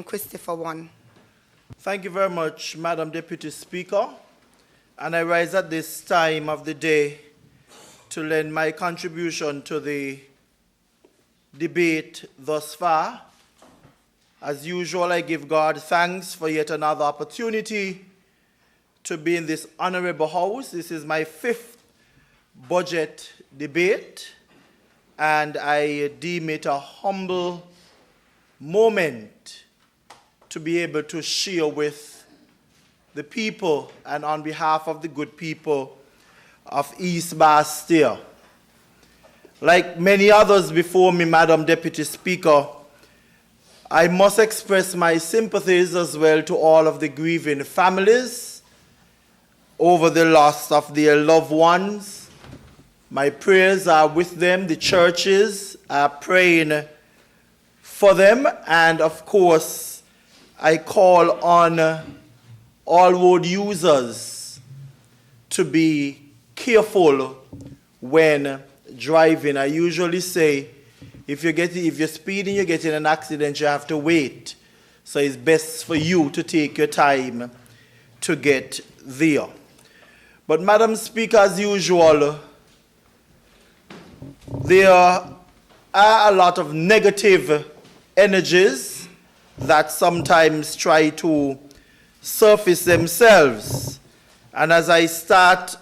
Christopher 1. Thank you very much, Madam Deputy Speaker. And I rise at this time of the day to lend my contribution to the debate thus far. As usual, I give God thanks for yet another opportunity to be in this honorable house. This is my 5th budget debate, and I deem it a humble moment to be able to share with the people and on behalf of the good people of East Bastille. Like many others before me, Madam Deputy Speaker, I must express my sympathies as well to all of the grieving families over the loss of their loved ones. My prayers are with them. The churches are praying for them, and of course, I call on all road users to be careful when driving. I usually say, if you're speeding, you get in an accident, you have to wait. So it's best for you to take your time to get there. But Madam Speaker, as usual, there are a lot of negative energies that sometimes try to surface themselves. And as I start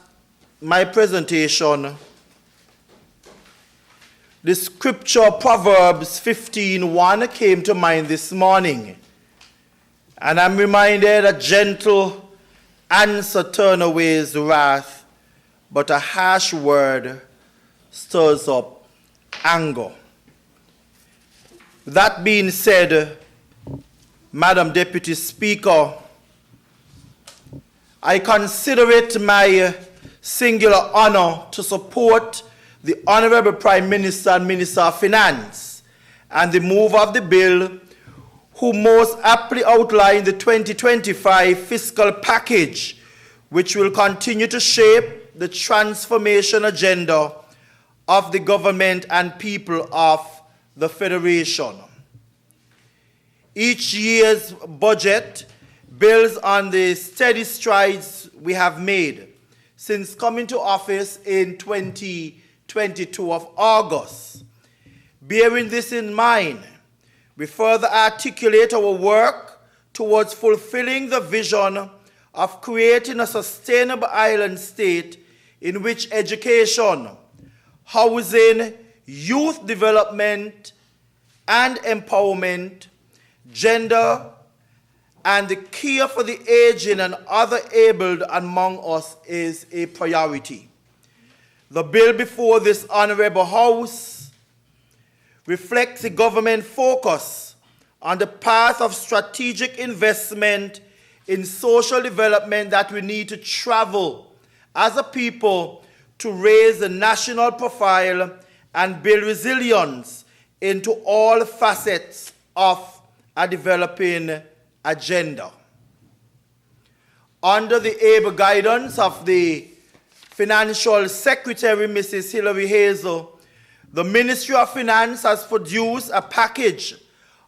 my presentation, the scripture Proverbs 15:1 came to mind this morning. And I'm reminded, a gentle answer turn away his wrath, but a harsh word stirs up anger. That being said, Madam Deputy Speaker, I consider it my singular honor to support the Honorable Prime Minister and Minister of Finance and the mover of the bill, who most aptly outlined the 2025 fiscal package, which will continue to shape the transformation agenda of the government and people of the Federation. Each year's budget builds on the steady strides we have made since coming to office in 2022 of August. Bearing this in mind, we further articulate our work towards fulfilling the vision of creating a sustainable island state in which education, housing, youth development, and empowerment, gender, and the care for the aging and other abled among us is a priority. The bill before this honorable House reflects the government focus on the path of strategic investment in social development that we need to travel as a people to raise the national profile and build resilience into all facets of a developing agenda. Under the able guidance of the Financial Secretary, Mrs. Hilary Hazel, the Ministry of Finance has produced a package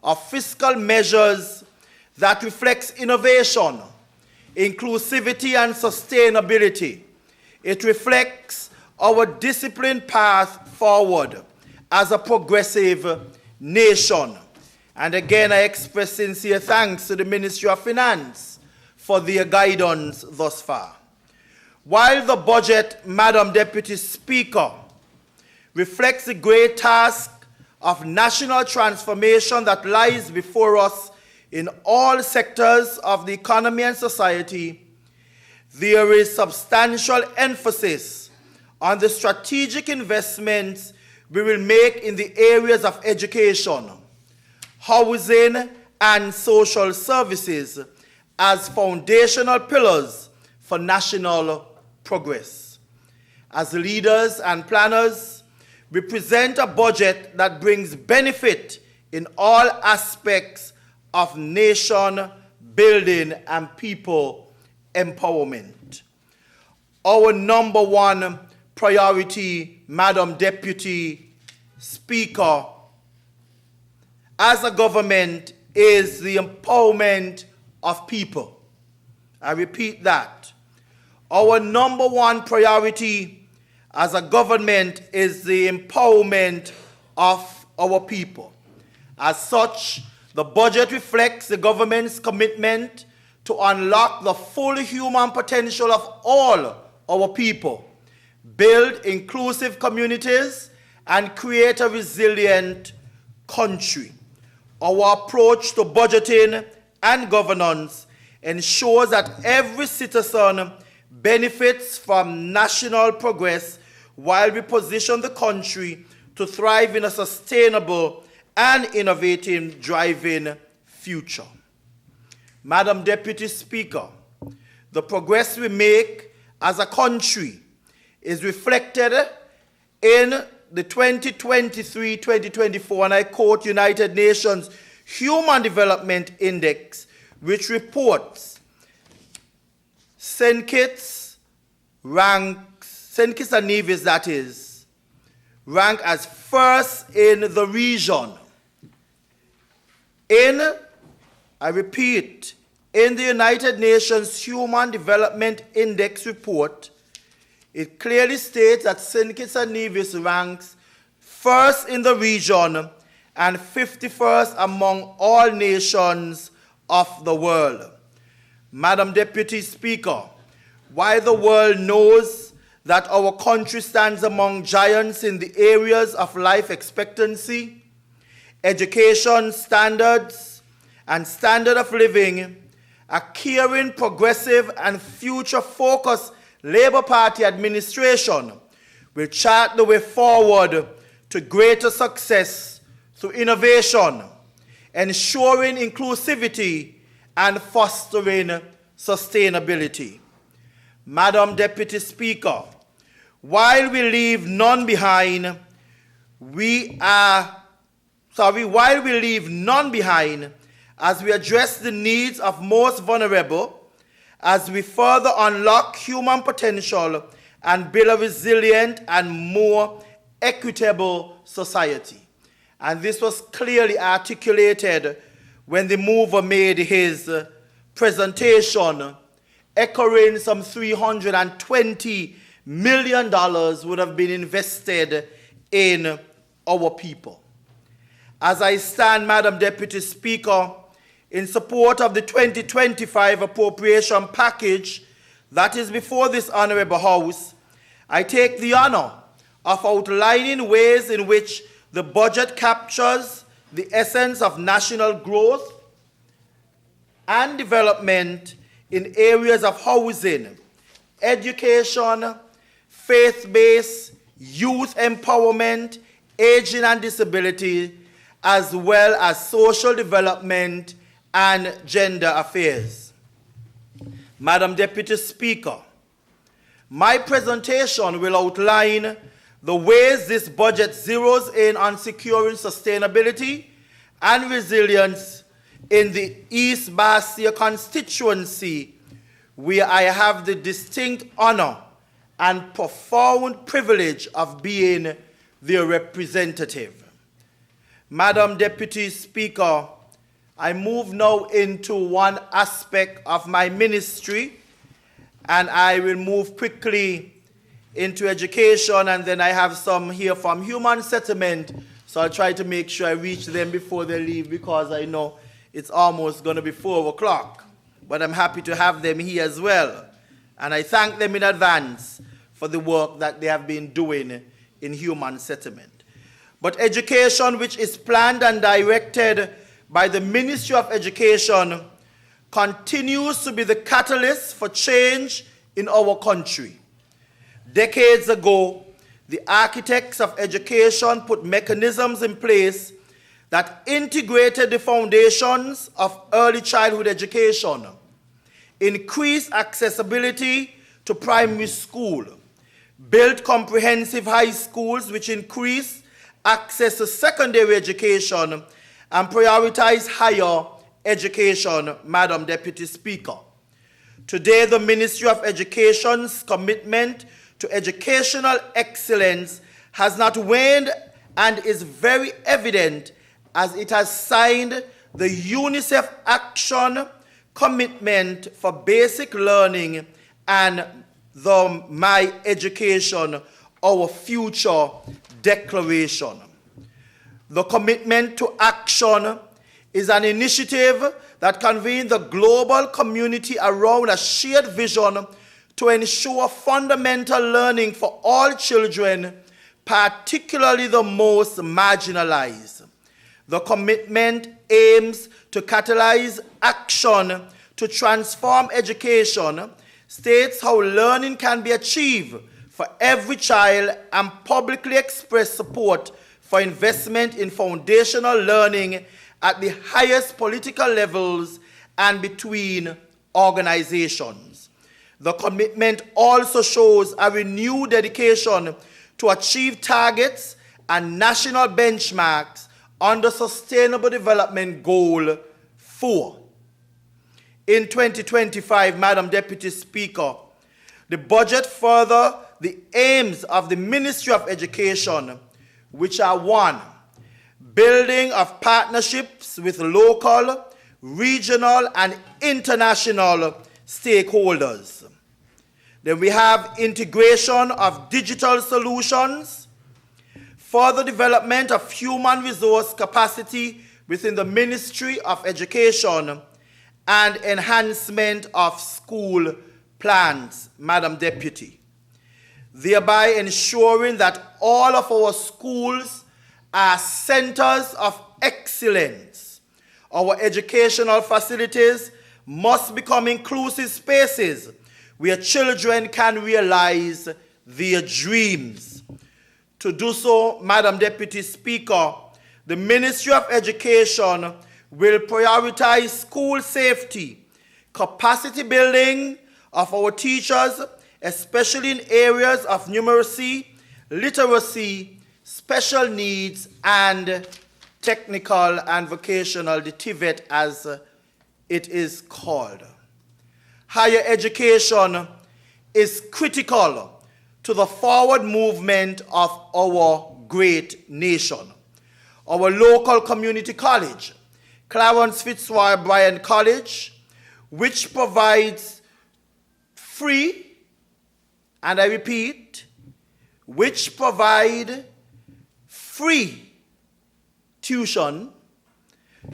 of fiscal measures that reflects innovation, inclusivity, and sustainability. It reflects our disciplined path forward as a progressive nation. And again, I express sincere thanks to the Ministry of Finance for their guidance thus far. While the budget, Madam Deputy Speaker, reflects the great task of national transformation that lies before us in all sectors of the economy and society, there is substantial emphasis on the strategic investments we will make in the areas of education, housing, and social services as foundational pillars for national progress. As leaders and planners, we present a budget that brings benefit in all aspects of nation building and people empowerment. Our number one priority, Madam Deputy Speaker, as a government is the empowerment of people. I repeat that. Our number one priority as a government is the empowerment of our people. As such, the budget reflects the government's commitment to unlock the full human potential of all our people, build inclusive communities, and create a resilient country. Our approach to budgeting and governance ensures that every citizen benefits from national progress while we position the country to thrive in a sustainable and innovative driving future. Madam Deputy Speaker, the progress we make as a country is reflected in the 2023-2024, and I quote, United Nations Human Development Index, which reports St. Kitts and Nevis, that is, rank as first in the region. I repeat, in the United Nations Human Development Index report, it clearly states that St. Kitts and Nevis ranks first in the region and 51st among all nations of the world. Madam Deputy Speaker, while the world knows that our country stands among giants in the areas of life expectancy, education standards, and standard of living, a caring, progressive, and future-focused Labour Party administration will chart the way forward to greater success through innovation, ensuring inclusivity, and fostering sustainability. Madam Deputy Speaker, while we leave none behind, as we address the needs of most vulnerable, as we further unlock human potential and build a resilient and more equitable society. And this was clearly articulated when the mover made his presentation, echoing some $320 million would have been invested in our people. As I stand, Madam Deputy Speaker, in support of the 2025 appropriation package that is before this Honorable House, I take the honor of outlining ways in which the budget captures the essence of national growth and development in areas of housing, education, faith-based, youth empowerment, aging and disability, as well as social development and gender affairs. Madam Deputy Speaker, my presentation will outline the ways this budget zeroes in on securing sustainability and resilience in the East Bastia constituency, where I have the distinct honor and profound privilege of being their representative. Madam Deputy Speaker, I move now into one aspect of my ministry, and I will move quickly into education, and then I have some here from human settlement, so I'll try to make sure I reach them before they leave, because I know it's almost going to be 4 o'clock. But I'm happy to have them here as well, and I thank them in advance for the work that they have been doing in human settlement. But education, which is planned and directed by the Ministry of Education, continues to be the catalyst for change in our country. Decades ago, the architects of education put mechanisms in place that integrated the foundations of early childhood education, increased accessibility to primary school, built comprehensive high schools which increased access to secondary education, and prioritize higher education, Madam Deputy Speaker. Today, the Ministry of Education's commitment to educational excellence has not waned and is very evident as it has signed the UNICEF Action Commitment for Basic Learning and the My Education, Our Future Declaration. The Commitment to Action is an initiative that convenes the global community around a shared vision to ensure fundamental learning for all children, particularly the most marginalized. The commitment aims to catalyze action to transform education, states how learning can be achieved for every child, and publicly express support for investment in foundational learning at the highest political levels and between organizations. The commitment also shows a renewed dedication to achieve targets and national benchmarks under Sustainable Development Goal 4. In 2025, Madam Deputy Speaker, the budget further the aims of the Ministry of Education, which are: 1, building of partnerships with local, regional, and international stakeholders. Then we have integration of digital solutions, further development of human resource capacity within the Ministry of Education, and enhancement of school plans, Madam Deputy, thereby ensuring that all of our schools are centers of excellence. Our educational facilities must become inclusive spaces where children can realize their dreams. To do so, Madam Deputy Speaker, the Ministry of Education will prioritize school safety, capacity building of our teachers, especially in areas of numeracy, literacy, special needs, and technical and vocational, the TVET as it is called. Higher education is critical to the forward movement of our great nation. Our local community college, Clarence Fitzroy Bryan College, which provides free, and I repeat, which provide free tuition,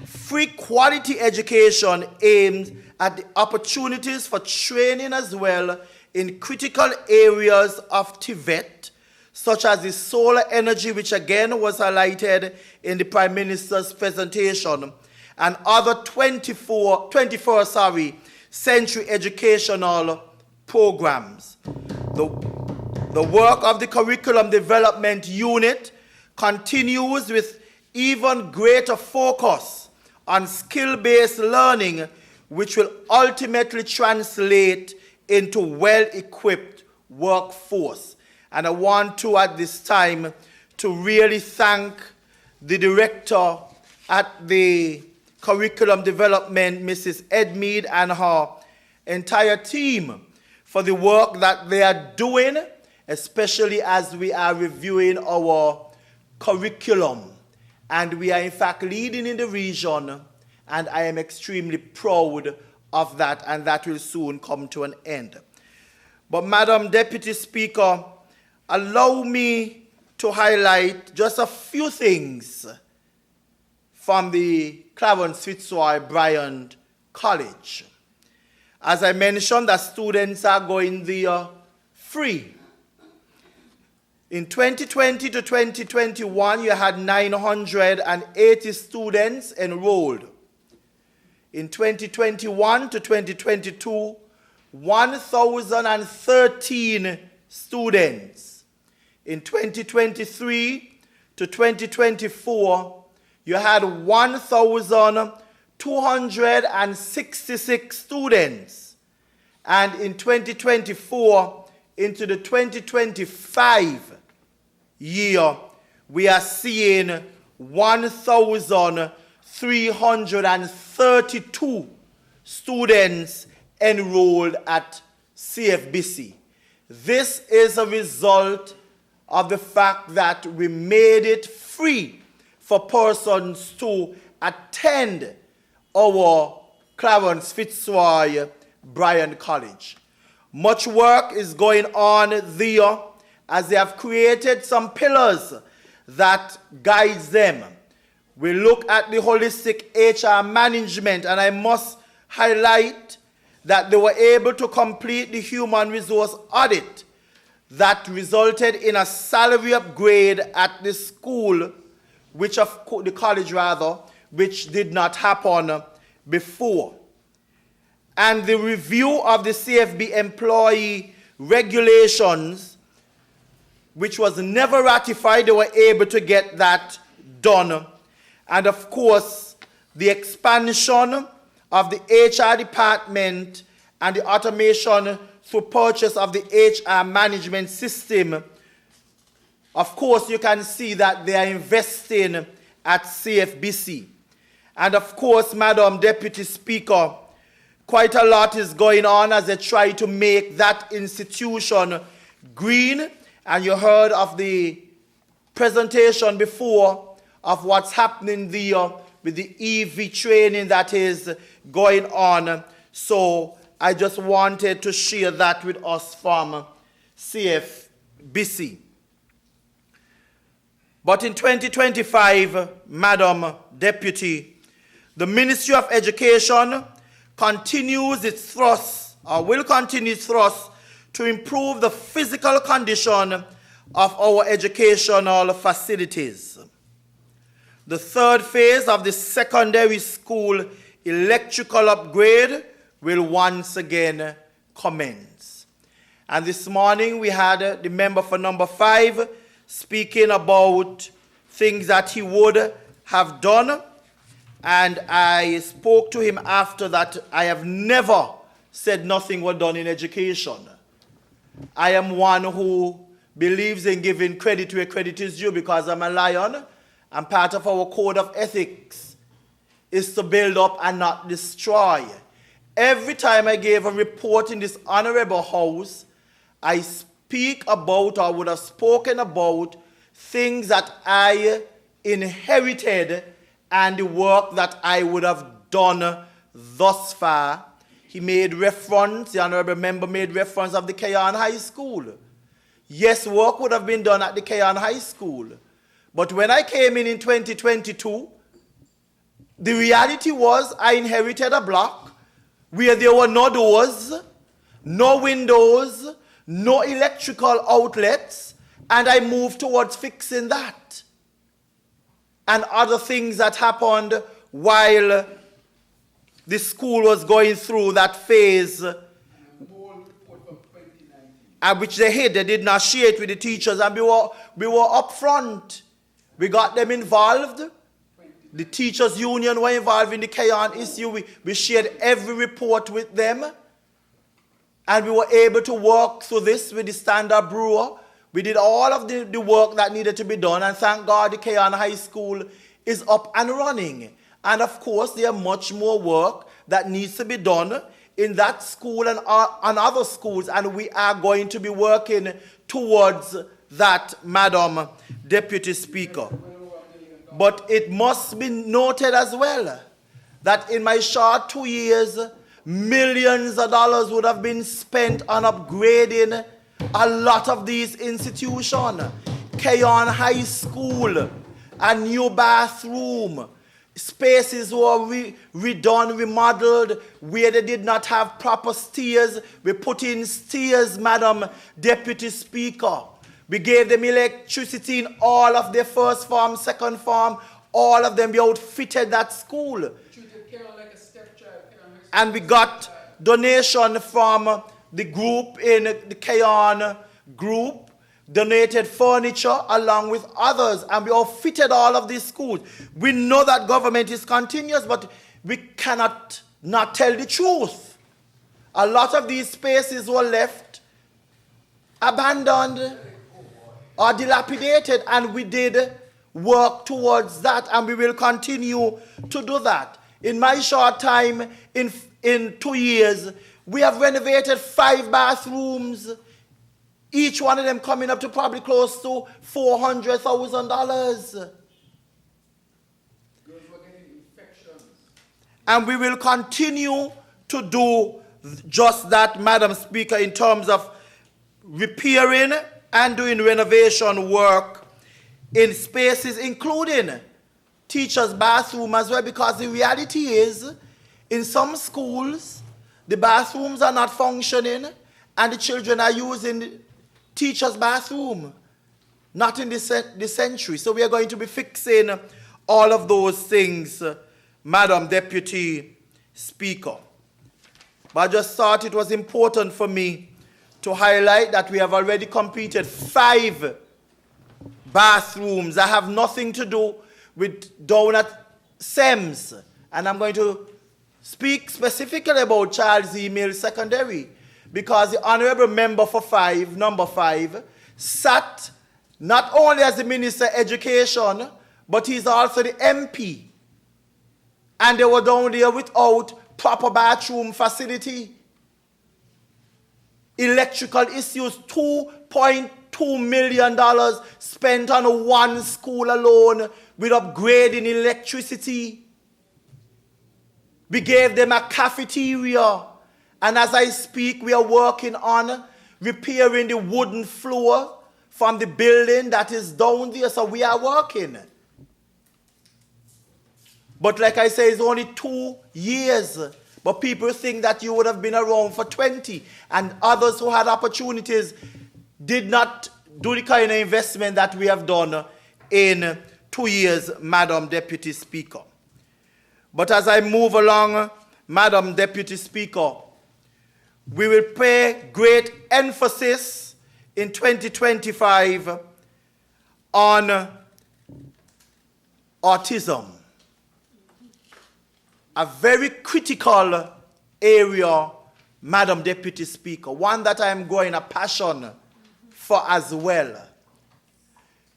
free quality education aimed at the opportunities for training as well in critical areas of TVET, such as the solar energy, which again was highlighted in the Prime Minister's presentation, and other 21st century educational programs. The work of the Curriculum Development Unit continues with even greater focus on skill-based learning, which will ultimately translate into well-equipped workforce. And I want to, at this time, to really thank the director at the Curriculum Development, Mrs. Edmead, and her entire team for the work that they are doing, especially as we are reviewing our curriculum. And we are in fact leading in the region, and I am extremely proud of that, and that will soon come to an end. But Madam Deputy Speaker, allow me to highlight just a few things from the Clarence Fitzroy Bryan College. As I mentioned, the students are going there free. In 2020 to 2021, you had 980 students enrolled. In 2021 to 2022, 1,013 students. In 2023 to 2024, you had 1,266 students. And in 2024 into the 2025 year, we are seeing 1,332 students enrolled at CFBC. This is a result of the fact that we made it free for persons to attend our Clarence Fitzroy Bryan College. Much work is going on there as they have created some pillars that guides them. We look at the holistic HR management, and I must highlight that they were able to complete the human resource audit that resulted in a salary upgrade at the school, the college rather, which did not happen before. And the review of the CFB employee regulations, which was never ratified, they were able to get that done. And of course, the expansion of the HR department and the automation through purchase of the HR management system. Of course, you can see that they are investing at CFBC. And of course, Madam Deputy Speaker, quite a lot is going on as they try to make that institution green. And you heard of the presentation before of what's happening there with the EV training that is going on. So I just wanted to share that with us from CFBC. But in 2025, Madam Deputy, the Ministry of Education continues its thrust, or will continue its thrust, to improve the physical condition of our educational facilities. The third phase of the secondary school electrical upgrade will once again commence. And this morning we had the member for number 5 speaking about things that he would have done. And I spoke to him after that. I have never said nothing was done in education. I am one who believes in giving credit where credit is due because I'm a lion, and part of our code of ethics is to build up and not destroy. Every time I gave a report in this honorable house, I speak about or would have spoken about things that I inherited and the work that I would have done thus far. He made reference, the honorable member made reference of the Keyon High School. Yes, work would have been done at the Keyon High School. But when I came in 2022, the reality was I inherited a block where there were no doors, no windows, no electrical outlets, and I moved towards fixing that. And other things that happened while the school was going through that phase, which they hid. They did not share it with the teachers, and we were up front. We got them involved. The teachers' union were involved in the Keyon issue. We shared every report with them. And we were able to work through this with the Standard Brewer. We did all of the work that needed to be done. And thank God the Keyon High School is up and running. And of course, there are much more work that needs to be done in that school and other schools. And we are going to be working towards that, Madam Deputy Speaker. But it must be noted as well that in my short 2 years, millions of dollars would have been spent on upgrading a lot of these institutions. Keyon High School, a new bathroom, spaces were redone, remodeled, where they did not have proper stairs. We put in stairs, Madam Deputy Speaker. We gave them electricity in all of their first form, second form, all of them. We outfitted that school. And we got donation from the group in the Keyon group, donated furniture along with others, and we outfitted all of these schools. We know that government is continuous, but we cannot not tell the truth. A lot of these spaces were left abandoned or dilapidated, and we did work towards that, and we will continue to do that. In my short time, in 2 years, we have renovated 5 bathrooms, each one of them coming up to probably close to $400,000. And we will continue to do just that, Madam Speaker, in terms of repairing and doing renovation work in spaces, including teachers' bathroom as well, because the reality is, in some schools, the bathrooms are not functioning and the children are using teachers' bathroom, not in the sanctuary. So we are going to be fixing all of those things, Madam Deputy Speaker. But I just thought it was important for me to highlight that we have already completed 5 bathrooms that have nothing to do with down at SEMS. And I'm going to speak specifically about Charles E. Mills Secondary, because the honorable member for number 5, sat not only as the Minister of Education, but he's also the MP. And they were down there without proper bathroom facility. Electrical issues, $2.2 million spent on one school alone with upgrading electricity. We gave them a cafeteria. And as I speak, we are working on repairing the wooden floor from the building that is down there. So we are working. But like I say, it's only 2 years. But people think that you would have been around for 20. And others who had opportunities did not do the kind of investment that we have done in 2 years, Madam Deputy Speaker. But as I move along, Madam Deputy Speaker, we will pay great emphasis in 2025 on autism. A very critical area, Madam Deputy Speaker, one that I am growing a passion for as well.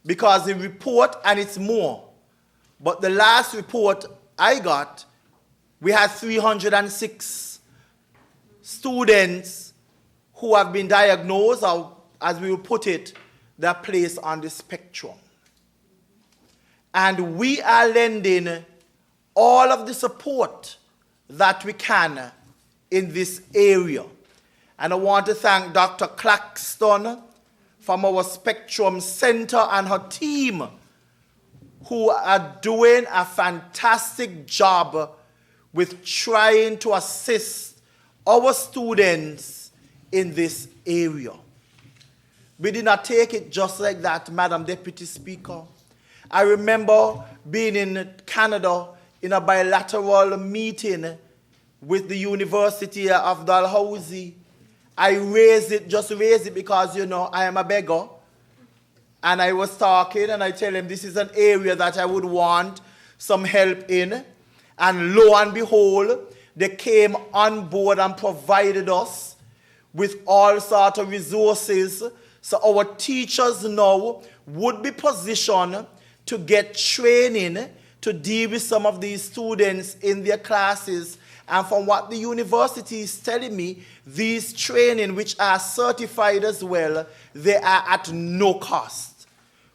Because the report, and it's more, but the last report I got, we had 306 students who have been diagnosed, or as we will put it, they're placed on the spectrum. And we are lending all of the support that we can in this area. And I want to thank Dr. Claxton from our Spectrum Center and her team, who are doing a fantastic job with trying to assist our students in this area. We did not take it just like that, Madam Deputy Speaker. I remember being in Canada in a bilateral meeting with the University of Dalhousie. I raised it because, you know, I am a beggar. And I was talking and I tell him this is an area that I would want some help in. And lo and behold, they came on board and provided us with all sorts of resources. So our teachers now would be positioned to get training to deal with some of these students in their classes. And from what the university is telling me, these training, which are certified as well, they are at no cost.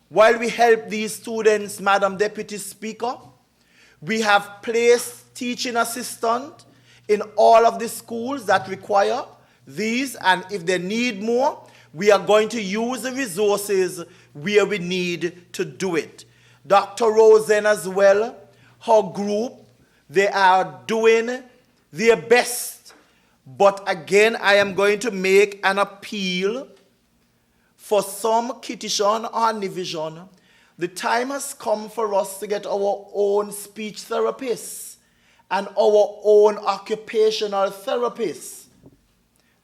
While we help these students, Madam Deputy Speaker, we have placed teaching assistant in all of the schools that require these, and if they need more, we are going to use the resources where we need to do it. Dr. Rosen as well, her group, they are doing their best. But again, I am going to make an appeal for some Kittitian or Nivision. The time has come for us to get our own speech therapists and our own occupational therapists.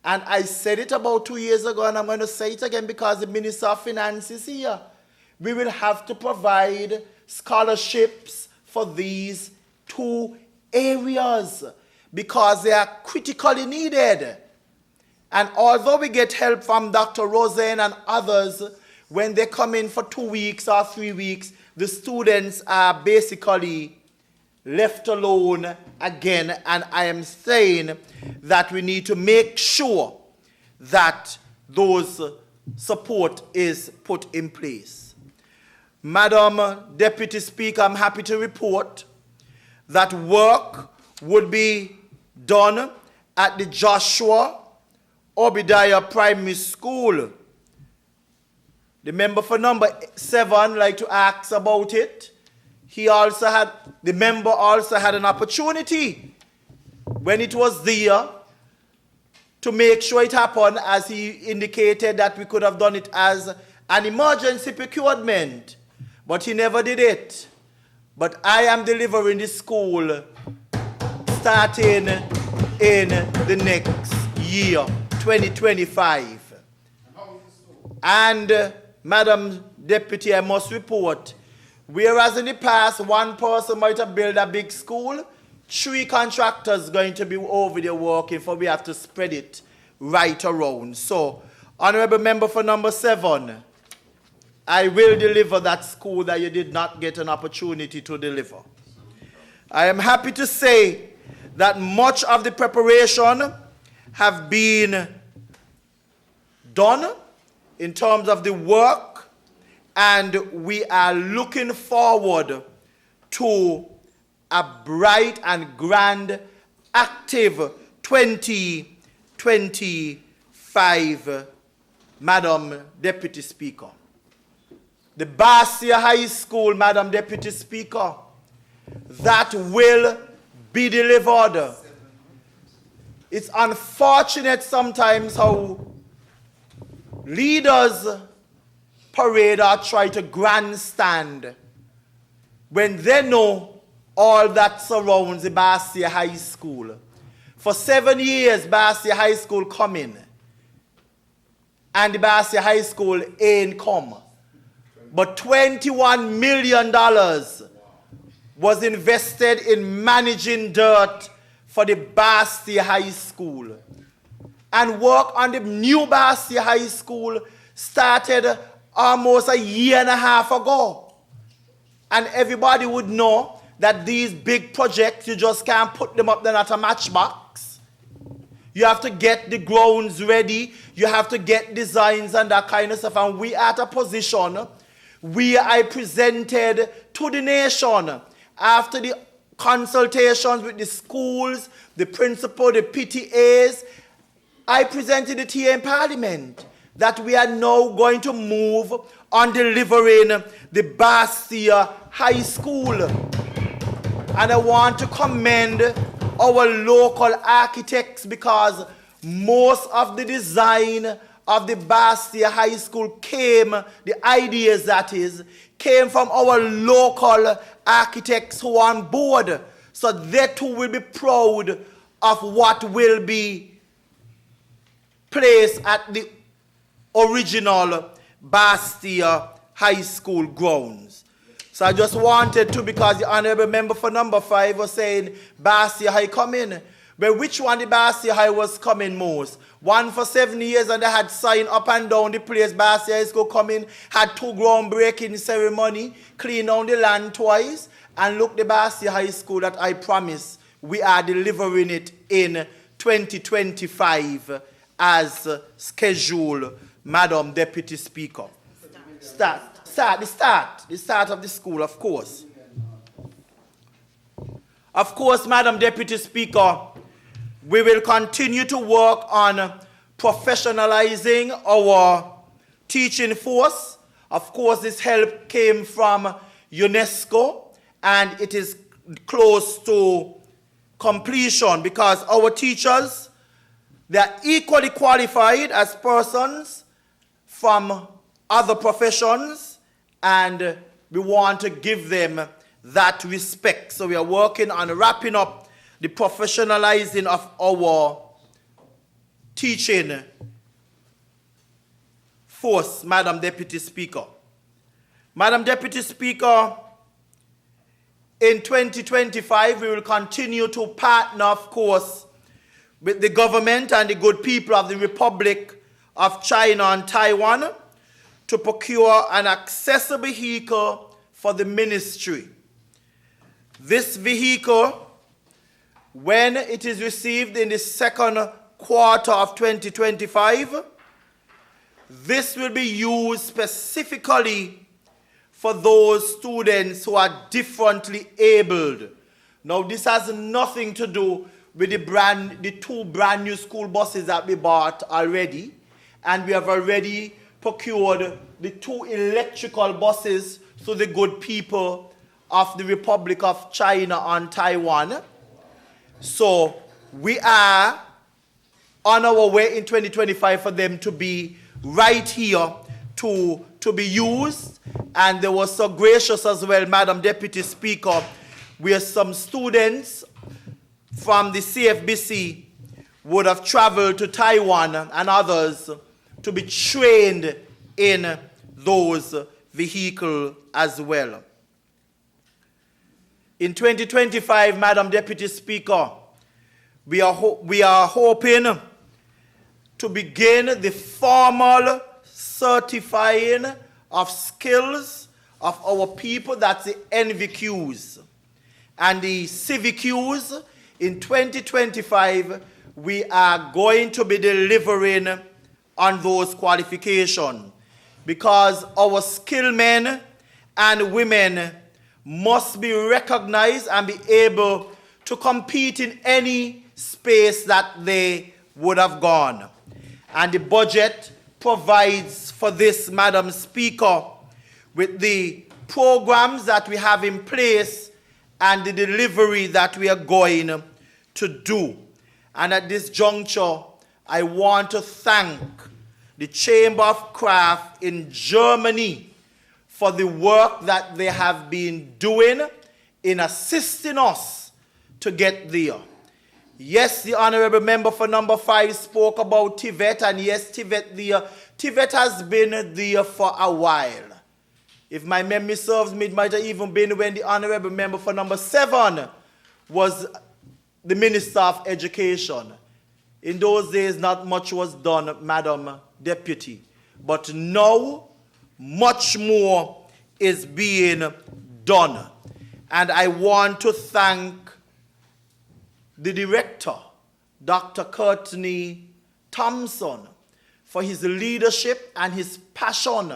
And I said it about 2 years ago, and I'm going to say it again because the Minister of Finance is here. We will have to provide scholarships for these 2 areas because they are critically needed. And although we get help from Dr. Rosen and others, when they come in for 2 weeks or 3 weeks, the students are basically left alone again. And I am saying that we need to make sure that those support is put in place. Madam Deputy Speaker, I'm happy to report that work would be done at the Joshua Obadiah Primary School. The member for number 7 like to ask about it. The member also had an opportunity when it was there to make sure it happened, as he indicated that we could have done it as an emergency procurement, but he never did it. But I am delivering the school starting in the next year, 2025. And Madam Deputy, I must report, whereas in the past one person might have built a big school, 3 contractors going to be over there working, for we have to spread it right around. So, Honorable Member for number 7, I will deliver that school that you did not get an opportunity to deliver. I am happy to say that much of the preparation have been done in terms of the work, and we are looking forward to a bright and grand, active 2025, Madam Deputy Speaker. The Basia High School, Madam Deputy Speaker, that will be delivered. It's unfortunate sometimes how leaders parade or try to grandstand when they know all that surrounds the Basia High School. For 7 years, Basia High School coming, and the Basia High School ain't come. But $21 million was invested in managing dirt for the Basia High School. And work on the new Basia High School started almost a year and a half ago. And everybody would know that these big projects, you just can't put them up there at a matchbox. You have to get the grounds ready. You have to get designs and that kind of stuff. And we are at a position where I presented to the nation, after the consultations with the schools, the principal, the PTAs, I presented it here in Parliament that we are now going to move on delivering the Basia High School. And I want to commend our local architects, because most of the design of the Basia High School the ideas that is, came from our local architects who are on board. So they too will be proud of what will be placed at the original Basia High School grounds. So I just wanted to, because the Honorable Member for number 5 was saying Basia High coming. But which one the Basia High was coming most? One for 7 years and they had sign up and down the place, Basia High School coming, had 2 groundbreaking ceremony, clean down the land twice, and look, the Basia High School that I promise we are delivering it in 2025 as scheduled, Madam Deputy Speaker. The start of the school, of course. Of course, Madam Deputy Speaker, we will continue to work on professionalizing our teaching force. Of course, this help came from UNESCO, and it is close to completion, because our teachers, they are equally qualified as persons from other professions, and we want to give them that respect. So we are working on wrapping up the professionalizing of our teaching force, Madam Deputy Speaker. Madam Deputy Speaker, in 2025, we will continue to partner, of course, with the government and the good people of the Republic of China and Taiwan to procure an accessible vehicle for the ministry. This vehicle, when it is received in the second quarter of 2025, this will be used specifically for those students who are differently abled, Now, this has nothing to do with the two brand new school buses that we bought already. And we have already procured the two electrical buses to the good people of the Republic of China and Taiwan. So we are on our way in 2025 for them to be right here to be used. And they were so gracious as well, Madam Deputy Speaker, where some students from the CFBC would have traveled to Taiwan and others to be trained in those vehicles as well. In 2025, Madam Deputy Speaker, we are hoping to begin the formal certifying of skills of our people, that's the NVQs. And the CVQs, in 2025, we are going to be delivering on those qualifications, because our skilled men and women must be recognized and be able to compete in any space that they would have gone. And the budget provides for this, Madam Speaker, with the programs that we have in place and the delivery that we are going to do. And at this juncture, I want to thank the Chamber of Craft in Germany for the work that they have been doing in assisting us to get there. Yes, the Honorable Member for number 5 spoke about TVET, and yes, TVET has been there for a while. If my memory serves me, it might have even been when the Honorable Member for number 7 was the Minister of Education. In those days, not much was done, Madam Deputy. But now, much more is being done. And I want to thank the director, Dr. Courtney Thompson, for his leadership and his passion.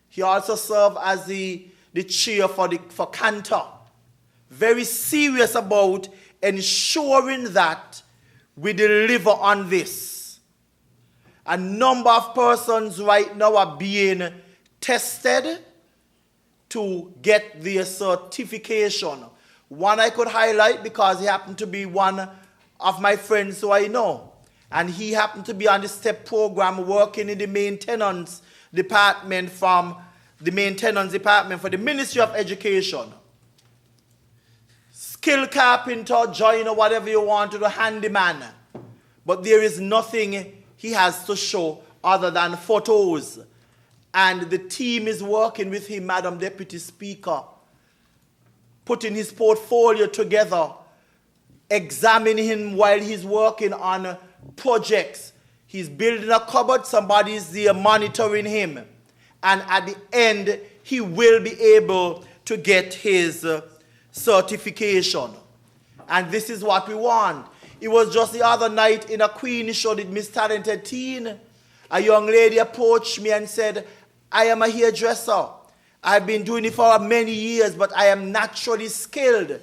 He also served as the chair for Cantor. Very serious about ensuring that we deliver on this. A number of persons right now are being tested to get their certification. One I could highlight because he happened to be one of my friends who I know. And he happened to be on the STEP program working in the maintenance department for the Ministry of Education. Skilled carpenter, joiner, whatever you want to do, handyman. But there is nothing he has to show other than photos. And the team is working with him, Madam Deputy Speaker, putting his portfolio together, examining him while he's working on projects. He's building a cupboard, somebody's there monitoring him. And at the end, he will be able to get his certification. And this is what we want. It was just the other night in a Queen show, the Miss Talented Teen. A young lady approached me and said, I am a hairdresser. I've been doing it for many years, but I am naturally skilled.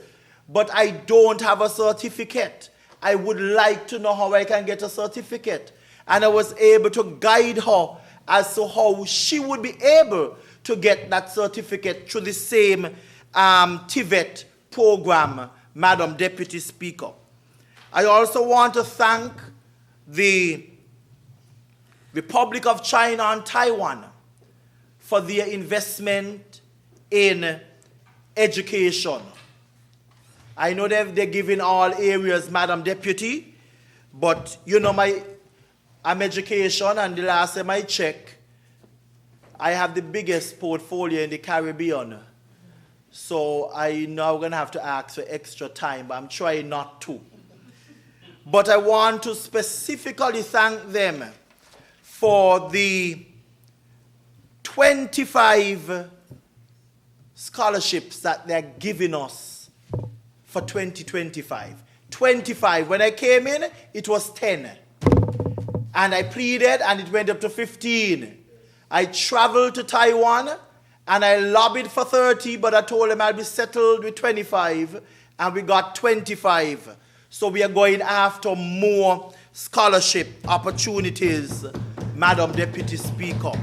But I don't have a certificate. I would like to know how I can get a certificate. And I was able to guide her as to how she would be able to get that certificate through the same TVET program, Madam Deputy Speaker. I also want to thank the Republic of China and Taiwan for their investment in education. I know they're giving all areas, Madam Deputy, but you know I'm education, and the last time I checked, I have the biggest portfolio in the Caribbean. So I know I'm going to have to ask for extra time, but I'm trying not to. But I want to specifically thank them for the 25 scholarships that they're giving us for 2025. 25. When I came in, it was 10. And I pleaded, and it went up to 15. I traveled to Taiwan, and I lobbied for 30, but I told them I'll be settled with 25. and we got 25. So we are going after more scholarship opportunities, Madam Deputy Speaker.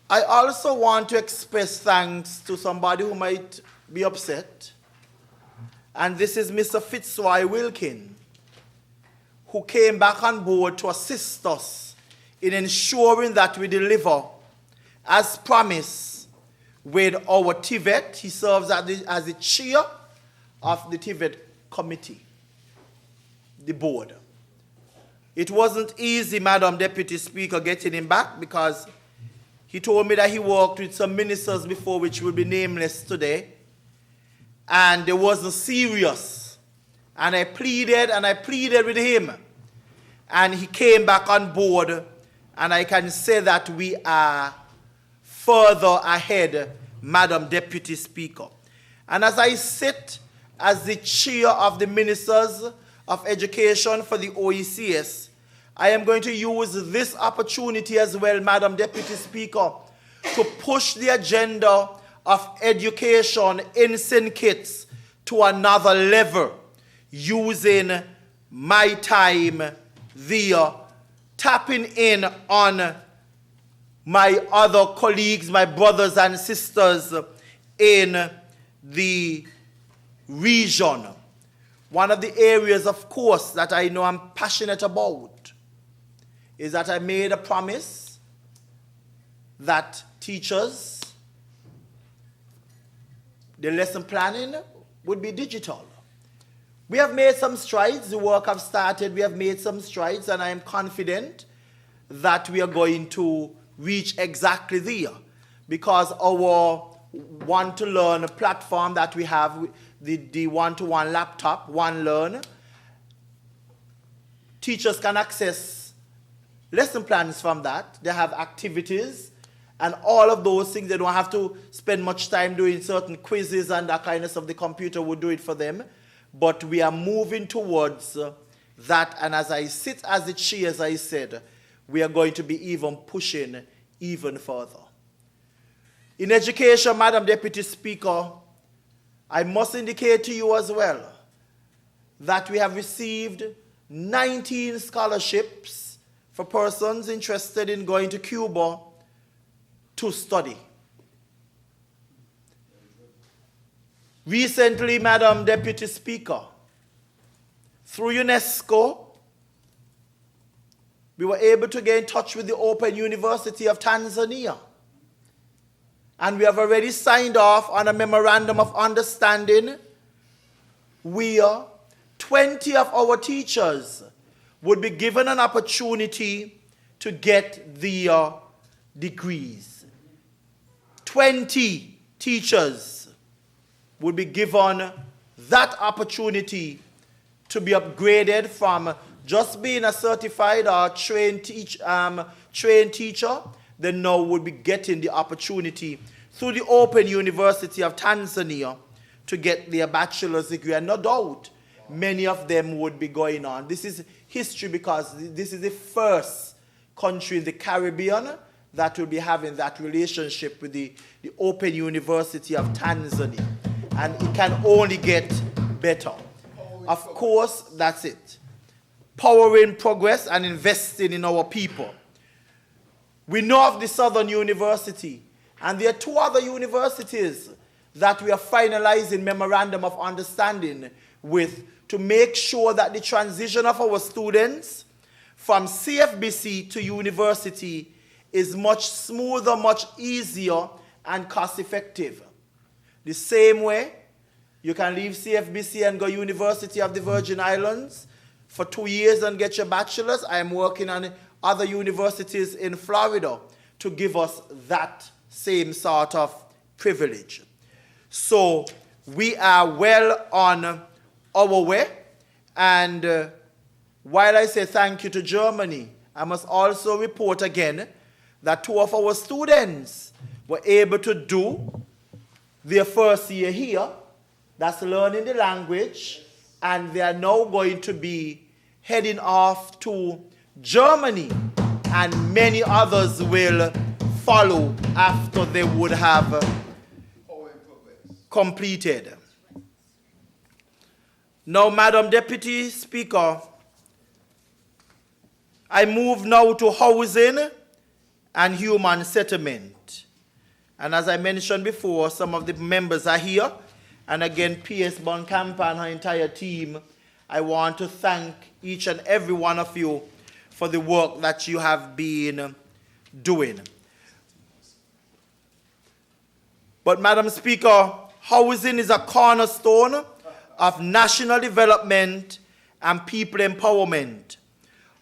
I also want to express thanks to somebody who might be upset, and this is Mr. Fitzroy Wilkin, who came back on board to assist us in ensuring that we deliver as promised with our TVET. He serves as the chair of the TVET committee, the board. It wasn't easy, Madam Deputy Speaker, getting him back, because he told me that he worked with some ministers before, which will be nameless today, and they wasn't serious. And I pleaded with him, and he came back on board, and I can say that we are further ahead, Madam Deputy Speaker. And as I sit as the chair of the Ministers of Education for the OECS, I am going to use this opportunity as well, Madam Deputy Speaker, to push the agenda of education in St. Kitts to another level, using my time there, tapping in on my other colleagues, my brothers and sisters in the region. One of the areas, of course, that I know I'm passionate about is that I made a promise that teachers, the lesson planning would be digital. We have made some strides. The work have started. We have made some strides, and I am confident that we are going to reach exactly there, because our want-to-learn platform that we have, the one-to-one laptop, One Learn, teachers can access lesson plans from that. They have activities and all of those things. They don't have to spend much time doing certain quizzes and that kind of stuff. The computer will do it for them. But we are moving towards that. And as I sit as the chair, as I said, we are going to be even pushing even further. In education, Madam Deputy Speaker, I must indicate to you as well that we have received 19 scholarships for persons interested in going to Cuba to study. Recently, Madam Deputy Speaker, through UNESCO, we were able to get in touch with the Open University of Tanzania. And we have already signed off on a memorandum of understanding where 20 of our teachers would be given an opportunity to get their degrees. 20 teachers would be given that opportunity to be upgraded from just being a certified or trained teacher. They now would be getting the opportunity through the Open University of Tanzania to get their bachelor's degree. And no doubt, many of them would be going on. This is history, because this is the first country in the Caribbean that will be having that relationship with the Open University of Tanzania. And it can only get better. Of course, that's it. Powering progress and investing in our people. We know of the Southern University, and there are two other universities that we are finalizing memorandum of understanding with to make sure that the transition of our students from CFBC to university is much smoother, much easier, and cost-effective. The same way, you can leave CFBC and go University of the Virgin Islands for 2 years and get your bachelor's. I am working on other universities in Florida to give us that same sort of privilege. So we are well on our way. And while I say thank you to Germany, I must also report again that 2 of our students were able to do their first year here. That's learning the language. And they are now going to be heading off to Germany. And many others will follow after they would have completed. Now, Madam Deputy Speaker, I move now to housing and human settlement. And as I mentioned before, some of the members are here. And again, P.S. Bonkampa and her entire team, I want to thank each and every one of you for the work that you have been doing. But, Madam Speaker, housing is a cornerstone of national development and people empowerment.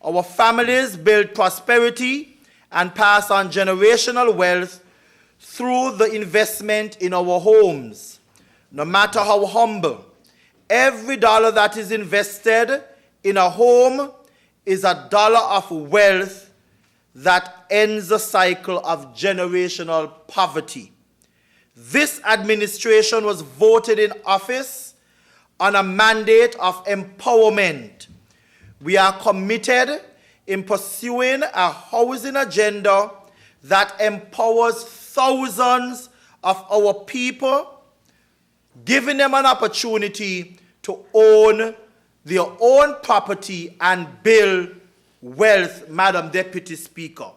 Our families build prosperity and pass on generational wealth through the investment in our homes. No matter how humble, every dollar that is invested in a home is a dollar of wealth that ends the cycle of generational poverty. This administration was voted in office on a mandate of empowerment. We are committed in pursuing a housing agenda that empowers thousands of our people, giving them an opportunity to own their own property and build wealth, Madam Deputy Speaker.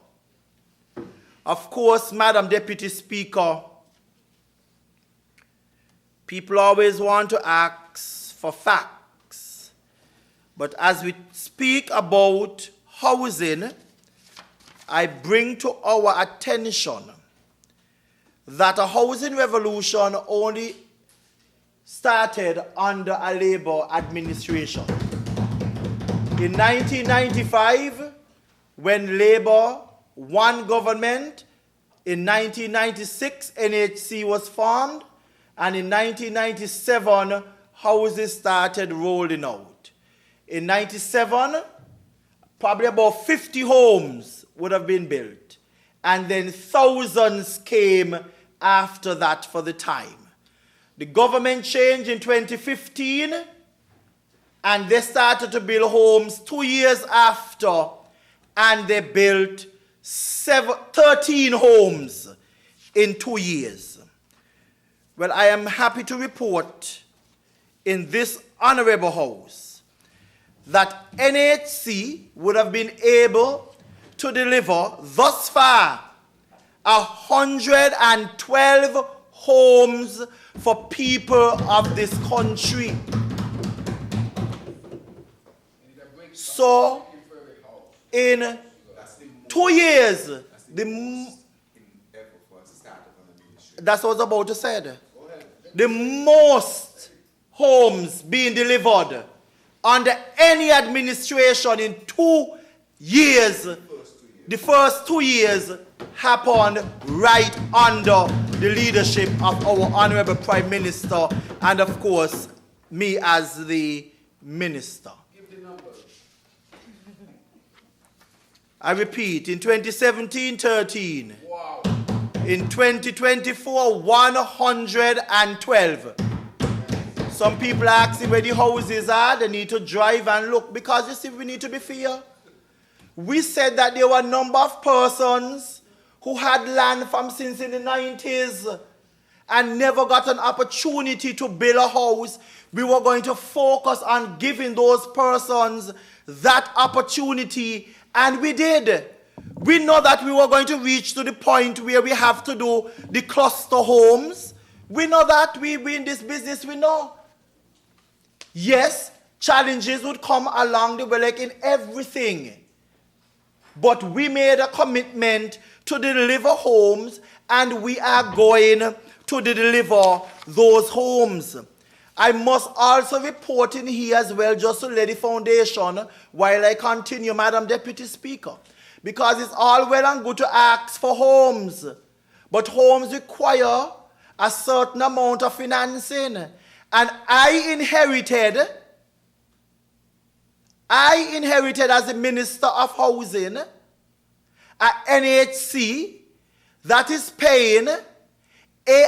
Of course, Madam Deputy Speaker, people always want to ask for facts. But as we speak about housing, I bring to our attention that a housing revolution only started under a Labour administration. In 1995, when Labour won government, in 1996, NHC was formed, and in 1997, houses started rolling out. In 97, probably about 50 homes would have been built. And then thousands came after that for the time. The government changed in 2015, and they started to build homes 2 years after, and they built 13 homes in 2 years. Well, I am happy to report in this honorable house that NHC would have been able to deliver thus far 112 homes for people of this country. So, in 2 years, that's what I was about to say. The most homes being delivered under any administration in 2 years, the first 2 years happened right under the leadership of our Honorable Prime Minister and, of course, me as the Minister. Give the numbers. I repeat, in 2017-13, wow. In 2024, 112. Some people are asking where the houses are. They need to drive and look because, you see, we need to be fair. We said that there were a number of persons who had land from since in the 90s and never got an opportunity to build a house. We were going to focus on giving those persons that opportunity, and we did. We know that we were going to reach to the point where we have to do the cluster homes. We know that we in this business, we know. Yes, challenges would come along the way, like in everything. But we made a commitment to deliver homes, and we are going to deliver those homes. I must also report in here as well, just to lay the foundation while I continue, Madam Deputy Speaker. Because it's all well and good to ask for homes, but homes require a certain amount of financing. And I inherited as the Minister of Housing a NHC that is paying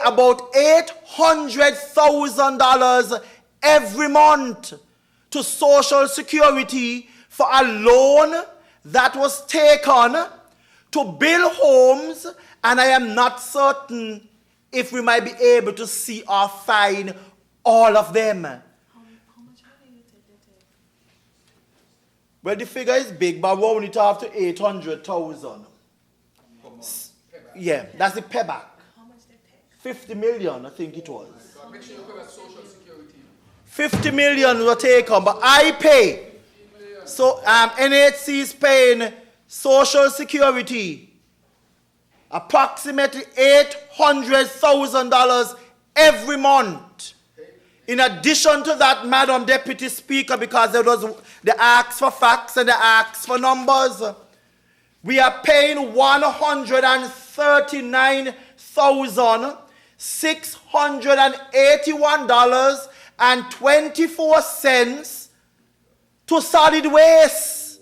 about $800,000 every month to Social Security for a loan that was taken to build homes, and I am not certain if we might be able to see or find all of them. How much are they? Well, the figure is big, but round it off to 800,000. Yeah, that's the payback. How much they pay? 50 million, I think it was. So make sure you cover social security. 50 million will take on, but I pay. So NHC is paying social security approximately $800,000 every month. In addition to that, Madam Deputy Speaker, because they asked for facts and they asked for numbers, we are paying $139,681.24 to solid waste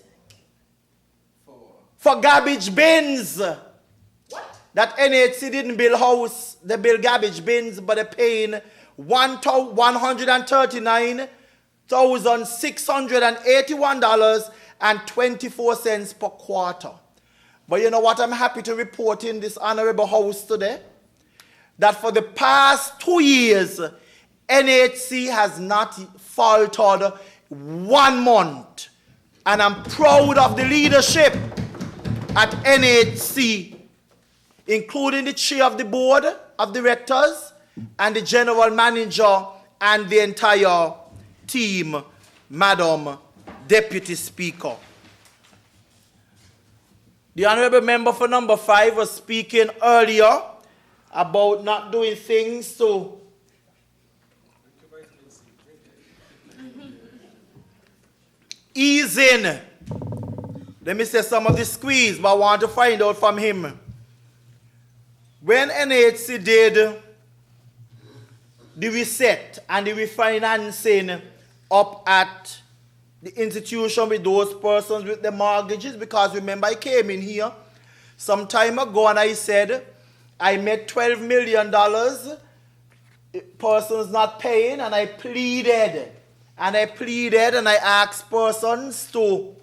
for garbage bins. What? That NHC didn't build house, they build garbage bins, but they're paying $139,681.24 per quarter. But you know what I'm happy to report in this honorable house today? That for the past 2 years, NHC has not faltered 1 month. And I'm proud of the leadership at NHC, including the chair of the board of directors and the general manager and the entire team, Madam Deputy Speaker. The honorable member for number 5 was speaking earlier about not doing things to ease in, let me say, some of the squeeze, but I want to find out from him. When NHC did the reset and the refinancing up at the institution with those persons with the mortgages, because remember I came in here some time ago and I said I met $12 million, persons not paying, and I pleaded and I asked persons to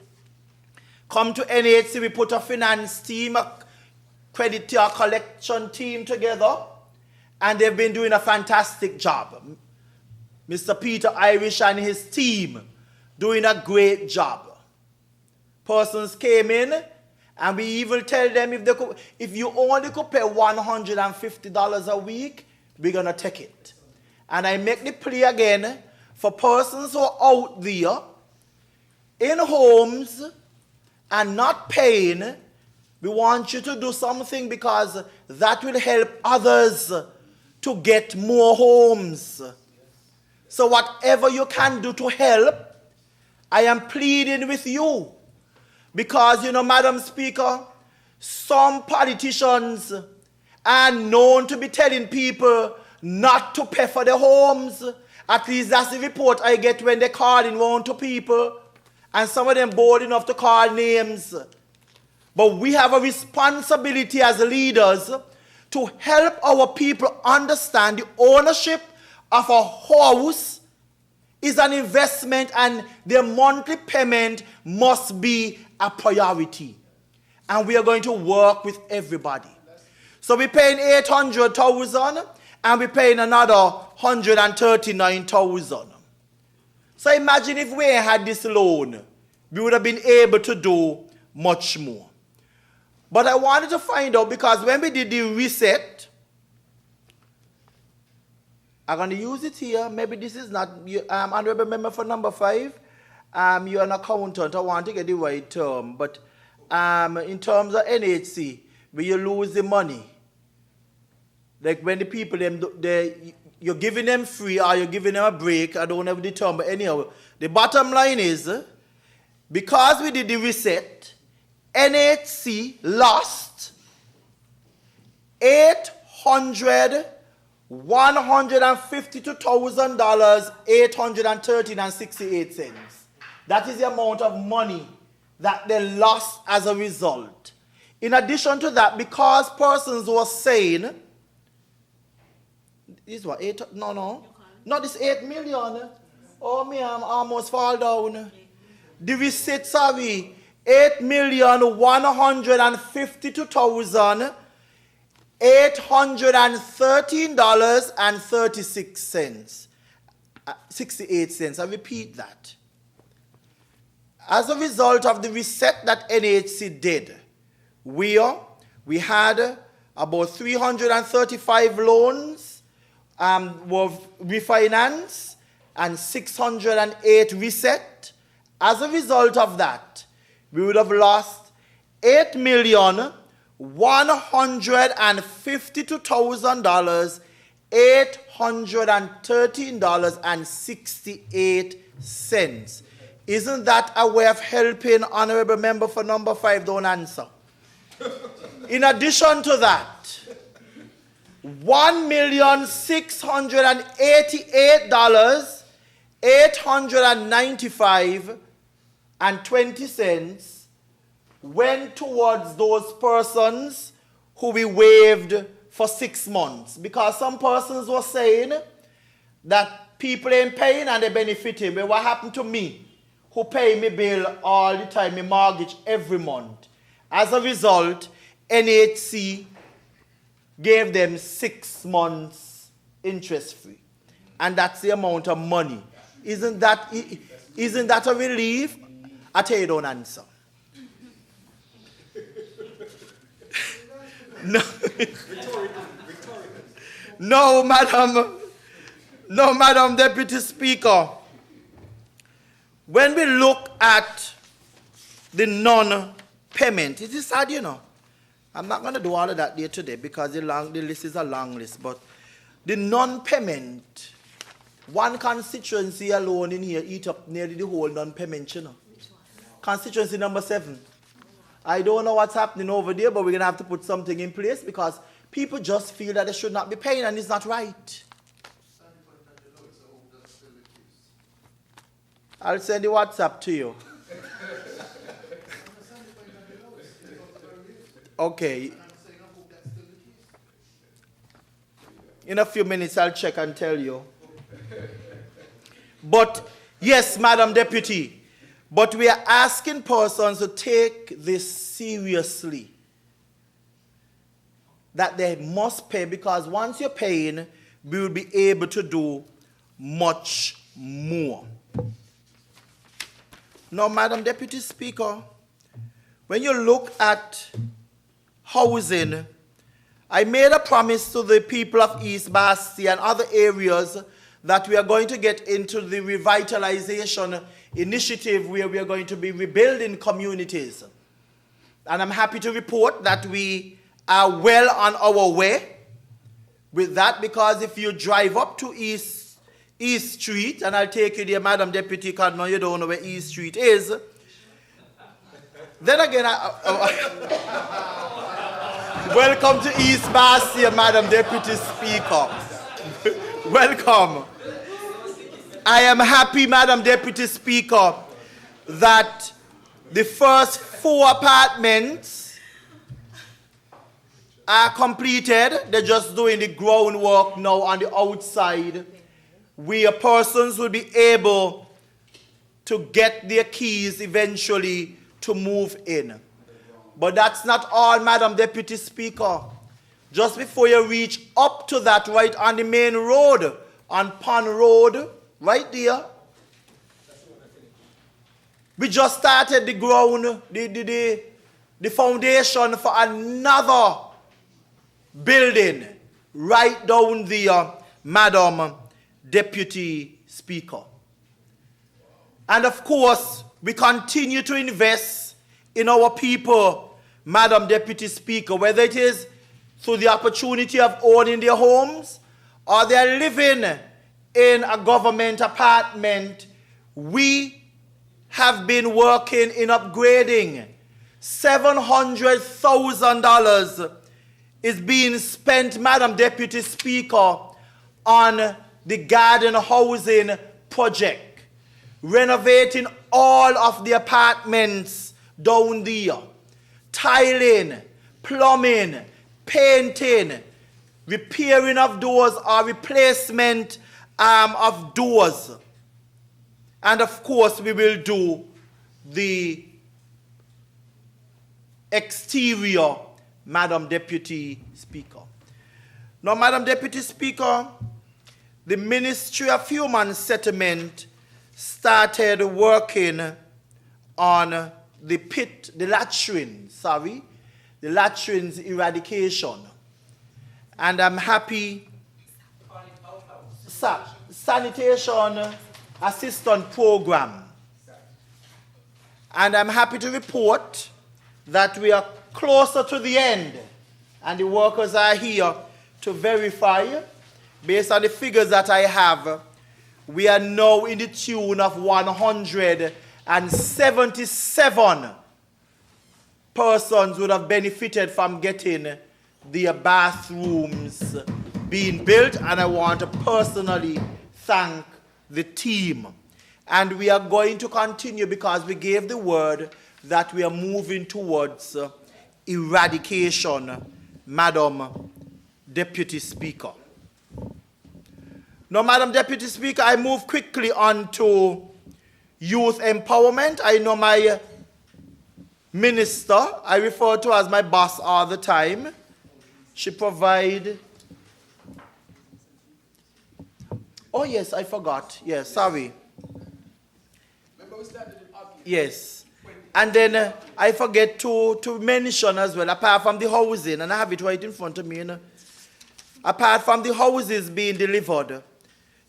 come to NHC. We put a finance team, a credit collection team together, and they've been doing a fantastic job. Mr. Peter Irish and his team doing a great job. Persons came in, and we even tell them if you only could pay $150 a week, we're going to take it. And I make the plea again for persons who are out there in homes and not paying. We want you to do something, because that will help others to get more homes. So whatever you can do to help, I am pleading with you. Because, you know, Madam Speaker, some politicians are known to be telling people not to pay for their homes. At least that's the report I get when they call in round to people. And some of them bold enough to call names. But we have a responsibility as leaders to help our people understand the ownership of a house is an investment, and their monthly payment must be a priority. And we are going to work with everybody. So we're paying $800,000 and we're paying another $139,000. So imagine if we had this loan, we would have been able to do much more. But I wanted to find out, because when we did the reset, I'm going to use it here. Maybe this is not, honorable member for number 5. You're an accountant. I want to get the right term. But in terms of NHC, where you lose the money, like when the people, you're giving them free or you're giving them a break, I don't have the term, but anyhow, the bottom line is, because we did the reset, NHC lost $152,813.68. That is the amount of money that they lost as a result. In addition to that, because persons were saying, this what, 8, no, not this 8 million. Oh, me, I'm almost fall down. The receipt, sorry, $8,152,813.36. 68 cents. I repeat that. As a result of the reset that NHC did, we had about 335 loans were refinanced and 608 reset. As a result of that, we would have lost $8,152,813.68. Isn't that a way of helping honorable member for number 5? Don't answer. In addition to that, $1,688,895.20 went towards those persons who we waived for 6 months. Because some persons were saying that people ain't paying and they benefiting. But what happened to me, who pay me bill all the time, my mortgage every month? As a result, NHC gave them 6 months interest free. And that's the amount of money. Isn't that a relief? I tell you, don't answer. No. No, Madam Deputy Speaker. When we look at the non-payment, it is sad, you know. I'm not going to do all of that here today because the list is a long list. But the non-payment, one constituency alone in here eat up nearly the whole non-payment, you know. Constituency number 7. I don't know what's happening over there, but we're going to have to put something in place because people just feel that they should not be paying and it's not right. I'll send the WhatsApp to you. Okay. In a few minutes, I'll check and tell you. But, yes, Madam Deputy, but we are asking persons to take this seriously. That they must pay, because once you're paying, we will be able to do much more. Now, Madam Deputy Speaker, when you look at housing, I made a promise to the people of East Basti and other areas that we are going to get into the revitalization initiative where we are going to be rebuilding communities. And I'm happy to report that we are well on our way with that, because if you drive up to East Street, and I'll take you there, Madam Deputy, because now you don't know where East Street is. Then again, welcome to East Bastia, Madam Deputy Speaker. Welcome. I am happy, Madam Deputy Speaker, that the first 4 apartments are completed. They're just doing the groundwork now on the outside, where persons will be able to get their keys eventually to move in. But that's not all, Madam Deputy Speaker. Just before you reach up to that, right on the main road, on Pond Road, right there, we just started the ground, the foundation for another building right down there, Madam Deputy Speaker. And of course, we continue to invest in our people, Madam Deputy Speaker, whether it is through the opportunity of owning their homes or they're living in a government apartment. We have been working in upgrading. $700,000 is being spent, Madam Deputy Speaker, on the garden housing project, renovating all of the apartments down there, tiling, plumbing, painting, repairing of doors or replacement of doors. And of course, we will do the exterior, Madam Deputy Speaker. Now, Madam Deputy Speaker, the Ministry of Human Settlement started working on the latrines eradication. And I'm happy, sanitation assistant program. And I'm happy to report that we are closer to the end, and the workers are here to verify. Based on the figures that I have, we are now in the tune of 177 persons would have benefited from getting their bathrooms being built, and I want to personally thank the team. And we are going to continue because we gave the word that we are moving towards eradication, Madam Deputy Speaker. Now, Madam Deputy Speaker, I move quickly on to youth empowerment. I know my minister, I refer to as my boss all the time. She provide. Oh yes, I forgot. Yes, sorry. Remember we started in August. Yes. And then I forget to mention as well, apart from the housing, and I have it right in front of me, apart from the houses being delivered,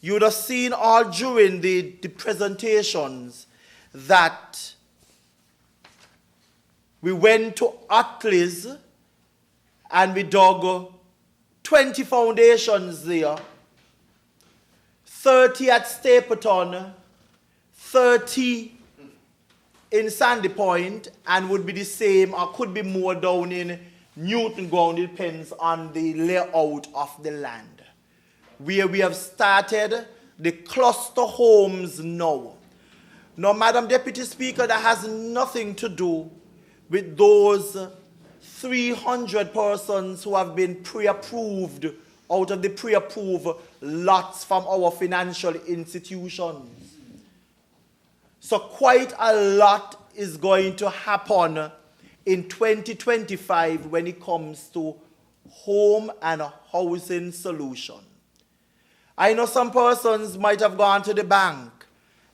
you would have seen all during the presentations that we went to Atlas and we dug 20 foundations there, 30 at Stapleton, 30 in Sandy Point, and would be the same or could be more down in Newton Ground. It depends on the layout of the land. Where we have started the cluster homes now. Now, Madam Deputy Speaker, that has nothing to do with those 300 persons who have been pre-approved out of the pre-approved lots from our financial institutions. So quite a lot is going to happen in 2025 when it comes to home and housing solution. I know some persons might have gone to the bank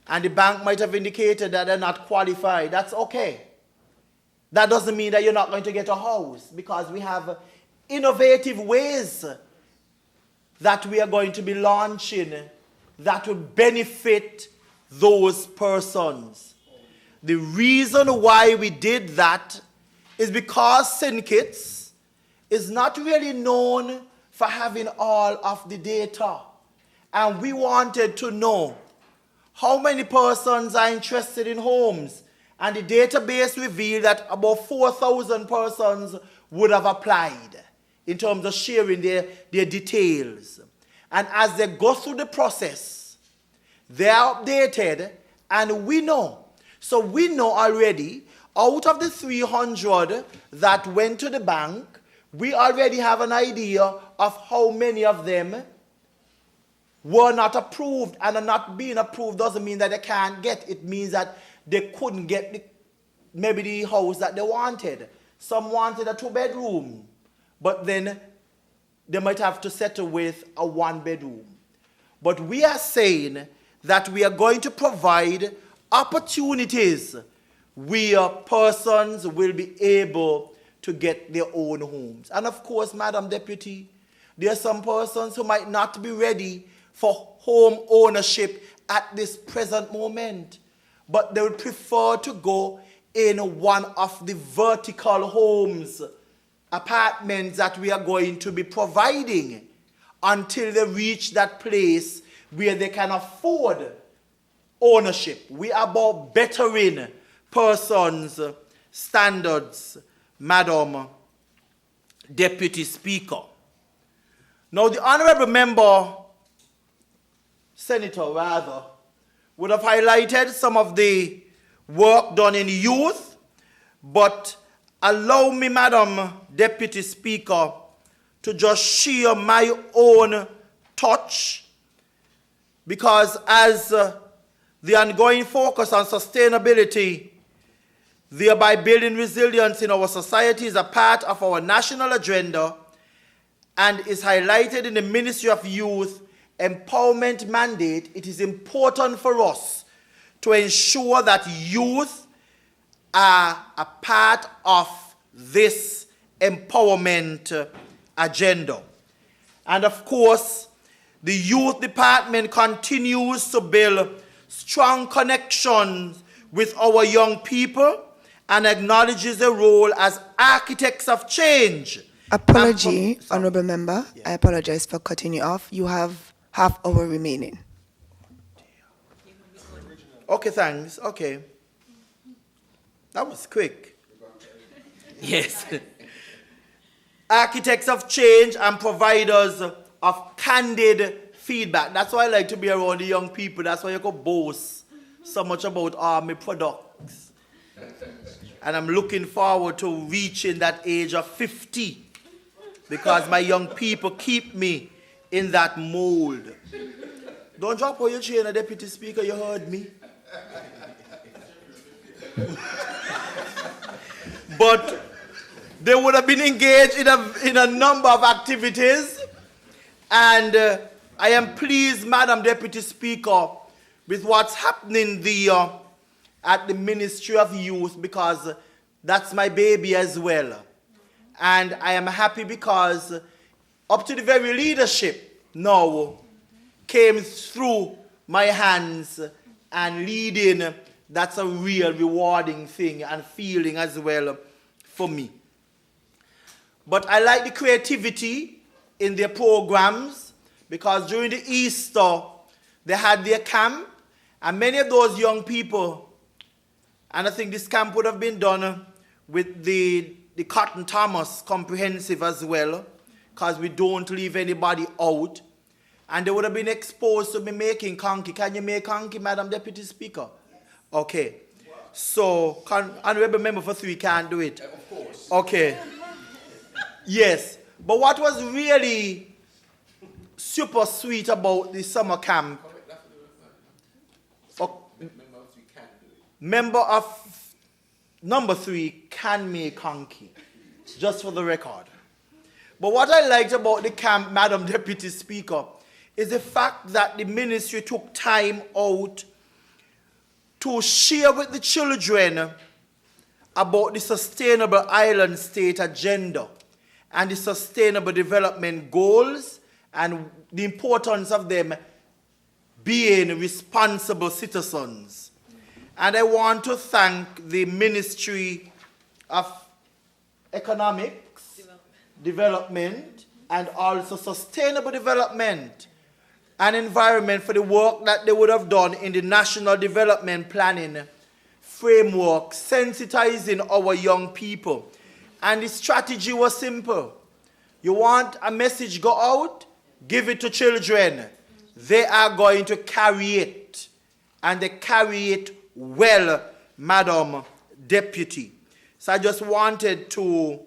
and the bank might have indicated that they're not qualified. That's okay. That doesn't mean that you're not going to get a house, because we have innovative ways that we are going to be launching that will benefit those persons. The reason why we did that is because St. Kitts is not really known for having all of the data. And we wanted to know how many persons are interested in homes. And the database revealed that about 4,000 persons would have applied in terms of sharing their details. And as they go through the process, they are updated, and we know. So we know already, out of the 300 that went to the bank, we already have an idea of how many of them were not approved. And not being approved doesn't mean that they can't get. It means that they couldn't get maybe the house that they wanted. Some wanted a 2-bedroom, but then they might have to settle with a 1-bedroom. But we are saying that we are going to provide opportunities where persons will be able to get their own homes. And of course, Madam Deputy, there are some persons who might not be ready for home ownership at this present moment, but they would prefer to go in one of the vertical homes, apartments that we are going to be providing until they reach that place where they can afford ownership. We are about bettering persons' standards, Madam Deputy Speaker. Now, the Honorable Member, Senator rather, would have highlighted some of the work done in youth, but allow me, Madam Deputy Speaker, to just share my own touch, because as the ongoing focus on sustainability, thereby building resilience in our society, is a part of our national agenda and is highlighted in the Ministry of Youth Empowerment mandate, it is important for us to ensure that youth are a part of this empowerment agenda. And of course, the youth department continues to build strong connections with our young people and acknowledges their role as architects of change. Apology, Honourable Member. I apologize for cutting you off. You have half hour remaining. Okay, thanks. Okay. That was quick. Yes. Architects of change and providers of candid feedback. That's why I like to be around the young people. That's why you can boast so much about my products. And I'm looking forward to reaching that age of 50 because my young people keep me in that mold. Don't drop all your chain, Deputy Speaker, you heard me. But they would have been engaged in a number of activities, and I am pleased, Madam Deputy Speaker, with what's happening there at the Ministry of Youth, because that's my baby as well. And I am happy because up to the very leadership now came through my hands, and leading, that's a real rewarding thing and feeling as well for me. But I like the creativity in their programs, because during the Easter, they had their camp, and many of those young people, and I think this camp would have been done with the Cotton Thomas Comprehensive as well, because we don't leave anybody out, and they would have been exposed to me making conky. Can you make conky, Madam Deputy Speaker? Okay. So, Honourable Member for 3 can't do it. Of course. Okay. Yes. But what was really super sweet about the summer camp, member of number 3 can make conky, just for the record. But what I liked about the camp, Madam Deputy Speaker, is the fact that the ministry took time out to share with the children about the Sustainable Island State Agenda and the Sustainable Development Goals and the importance of them being responsible citizens. And I want to thank the Ministry of Economics, Development, and also Sustainable Development and Environment for the work that they would have done in the National Development Planning framework, sensitizing our young people. And the strategy was simple. You want a message go out, give it to children. They are going to carry it. And they carry it well, Madam Deputy. So I just wanted to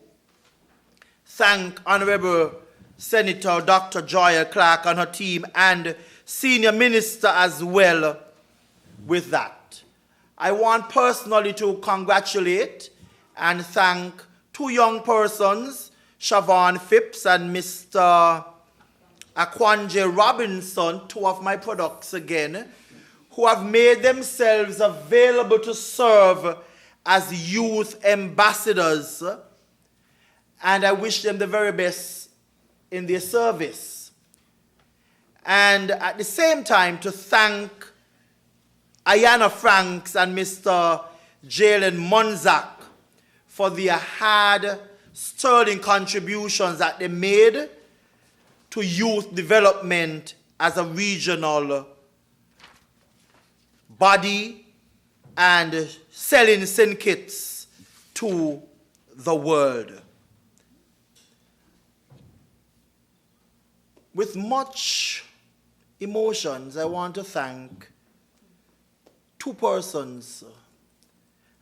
thank Honorable Senator Dr. Joya Clark and her team and Senior Minister as well with that. I want personally to congratulate and thank 2 young persons, Siobhan Phipps and Mr. Akwanje Robinson, 2 of my products again, who have made themselves available to serve as youth ambassadors, and I wish them the very best in their service. And at the same time, to thank Ayana Franks and Mr. Jalen Monzak for their hard, sterling contributions that they made to youth development as a regional body and selling sin kits to the world. With much emotions, I want to thank 2 persons.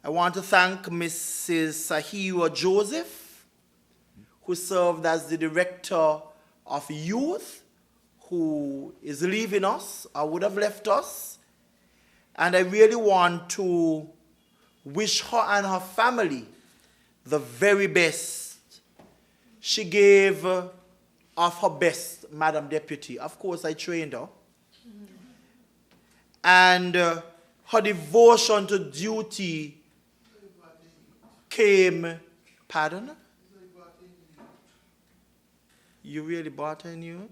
I want to thank Mrs. Sahira Joseph, who served as the Director of Youth, who is leaving us, or would have left us. And I really want to wish her and her family the very best. She gave of her best, Madam Deputy. Of course, I trained her. And her devotion to duty came, pardon? You really bought her new?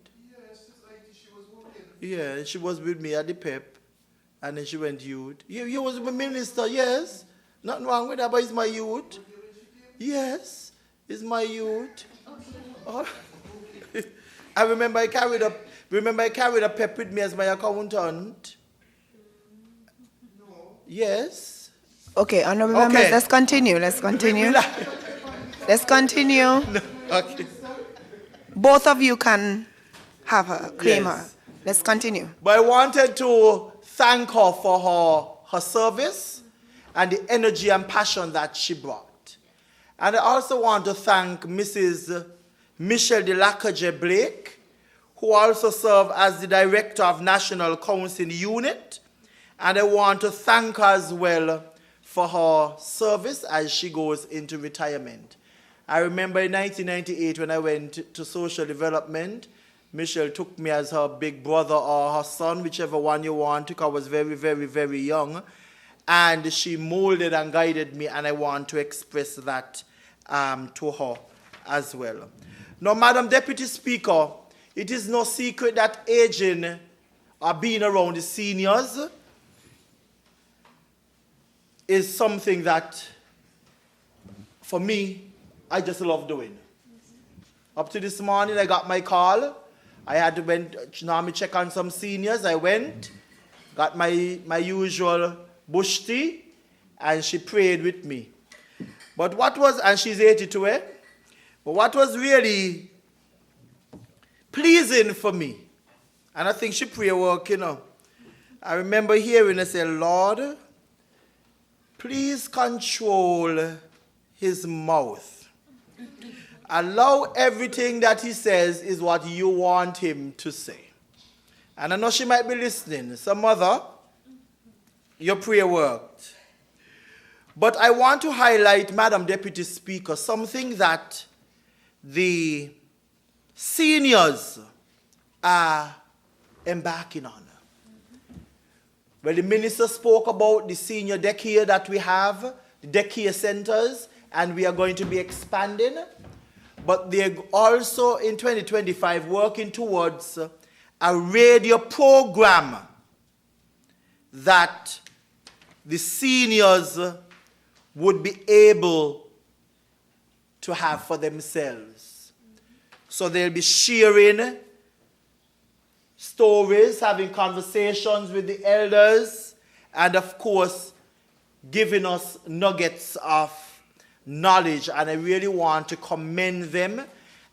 Yeah, she was with me at the PEP, and then she went youth. You was my minister, yes. Nothing wrong with that, but it's my youth. Yes, it's my youth. Oh. I remember I carried a PEP with me as my accountant. Yes. Okay, honorable members, let's continue. Let's continue. No, Okay. both of you can have her, claim Yes. her. Let's continue. But I wanted to thank her for her service and the energy and passion that she brought. And I also want to thank Mrs. Michelle Delacroix Blake, who also served as the Director of National Counseling Unit. And I want to thank her as well for her service as she goes into retirement. I remember in 1998 when I went to social development, Michelle took me as her big brother or her son, whichever one you want, because I was very, very, very young. And she molded and guided me, and I want to express that to her as well. Now, Madam Deputy Speaker, it is no secret that aging or being around the seniors is something that, for me, I just love doing. Up to this morning, I got my call. I had to normally check on some seniors. I went, got my usual bush tea, and she prayed with me. But and she's 82, eh? But what was really pleasing for me, and I think she prayer work, I remember hearing her say, Lord, please control his mouth. Allow everything that he says is what you want him to say. And I know she might be listening. So, Mother, your prayer worked. But I want to highlight, Madam Deputy Speaker, something that the seniors are embarking on. Well, the minister spoke about the senior daycare that we have, the daycare centers, and we are going to be expanding. But they're also in 2025 working towards a radio program that the seniors would be able to have for themselves. So they'll be sharing stories, having conversations with the elders, and of course, giving us nuggets of knowledge. And I really want to commend them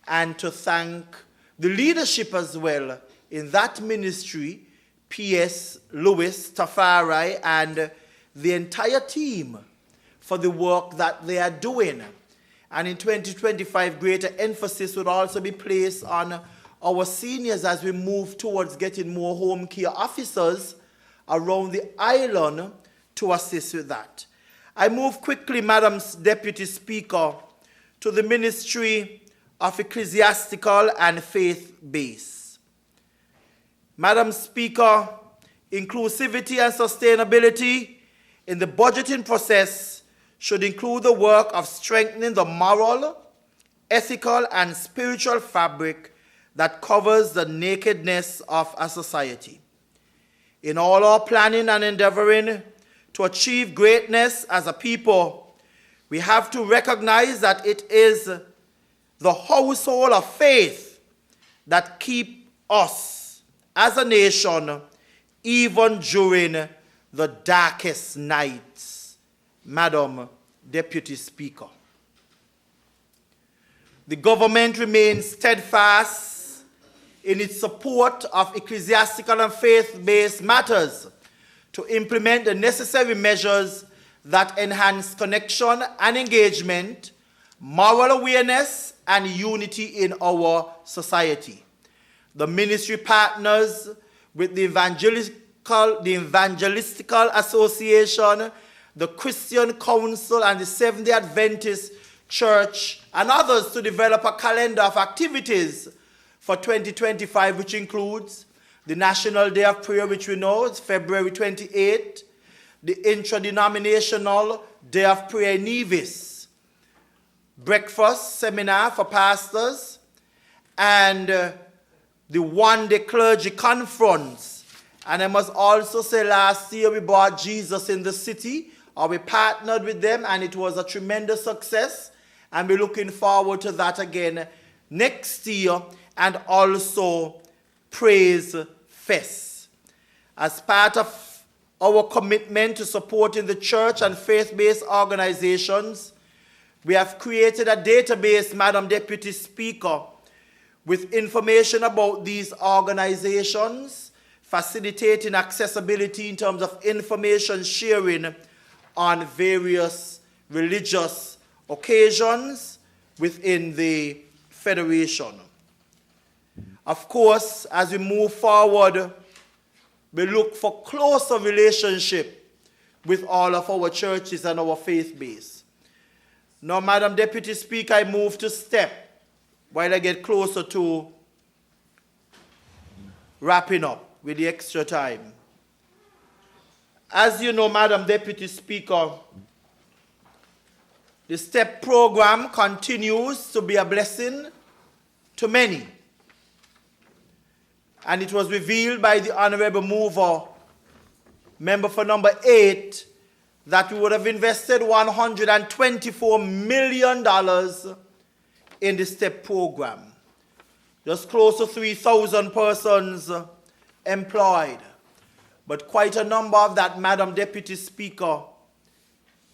and to thank the leadership as well in that ministry, P.S. Lewis, Tafari, and the entire team for the work that they are doing. And in 2025, greater emphasis would also be placed on our seniors as we move towards getting more home care officers around the island to assist with that. I move quickly, Madam Deputy Speaker, to the Ministry of Ecclesiastical and Faith-Based. Madam Speaker, inclusivity and sustainability in the budgeting process should include the work of strengthening the moral, ethical, and spiritual fabric that covers the nakedness of a society. In all our planning and endeavoring to achieve greatness as a people, we have to recognize that it is the household of faith that keep us as a nation even during the darkest nights. Madam Deputy Speaker, the government remains steadfast in its support of ecclesiastical and faith-based matters to implement the necessary measures that enhance connection and engagement, moral awareness, and unity in our society. The ministry partners with the Evangelistical Association, the Christian Council, and the Seventh-day Adventist Church, and others to develop a calendar of activities for 2025, which includes the National Day of Prayer, which we know is February 28th, the Intradenominational Day of Prayer in Nevis, breakfast seminar for pastors, and the one-day clergy conference. And I must also say last year we brought Jesus in the City, or we partnered with them, and it was a tremendous success. And we're looking forward to that again next year, and also Praise Fest. As part of our commitment to supporting the church and faith-based organizations, we have created a database, Madam Deputy Speaker, with information about these organizations, facilitating accessibility in terms of information sharing on various religious occasions within the Federation. Of course, as we move forward, we look for closer relationship with all of our churches and our faith base. Now, Madam Deputy Speaker, I move to step while I get closer to wrapping up with the extra time. As you know, Madam Deputy Speaker, the STEP program continues to be a blessing to many. And it was revealed by the Honorable Mover, member for number 8, that we would have invested $124 million in the STEP program. Just close to 3,000 persons employed. But quite a number of that, Madam Deputy Speaker,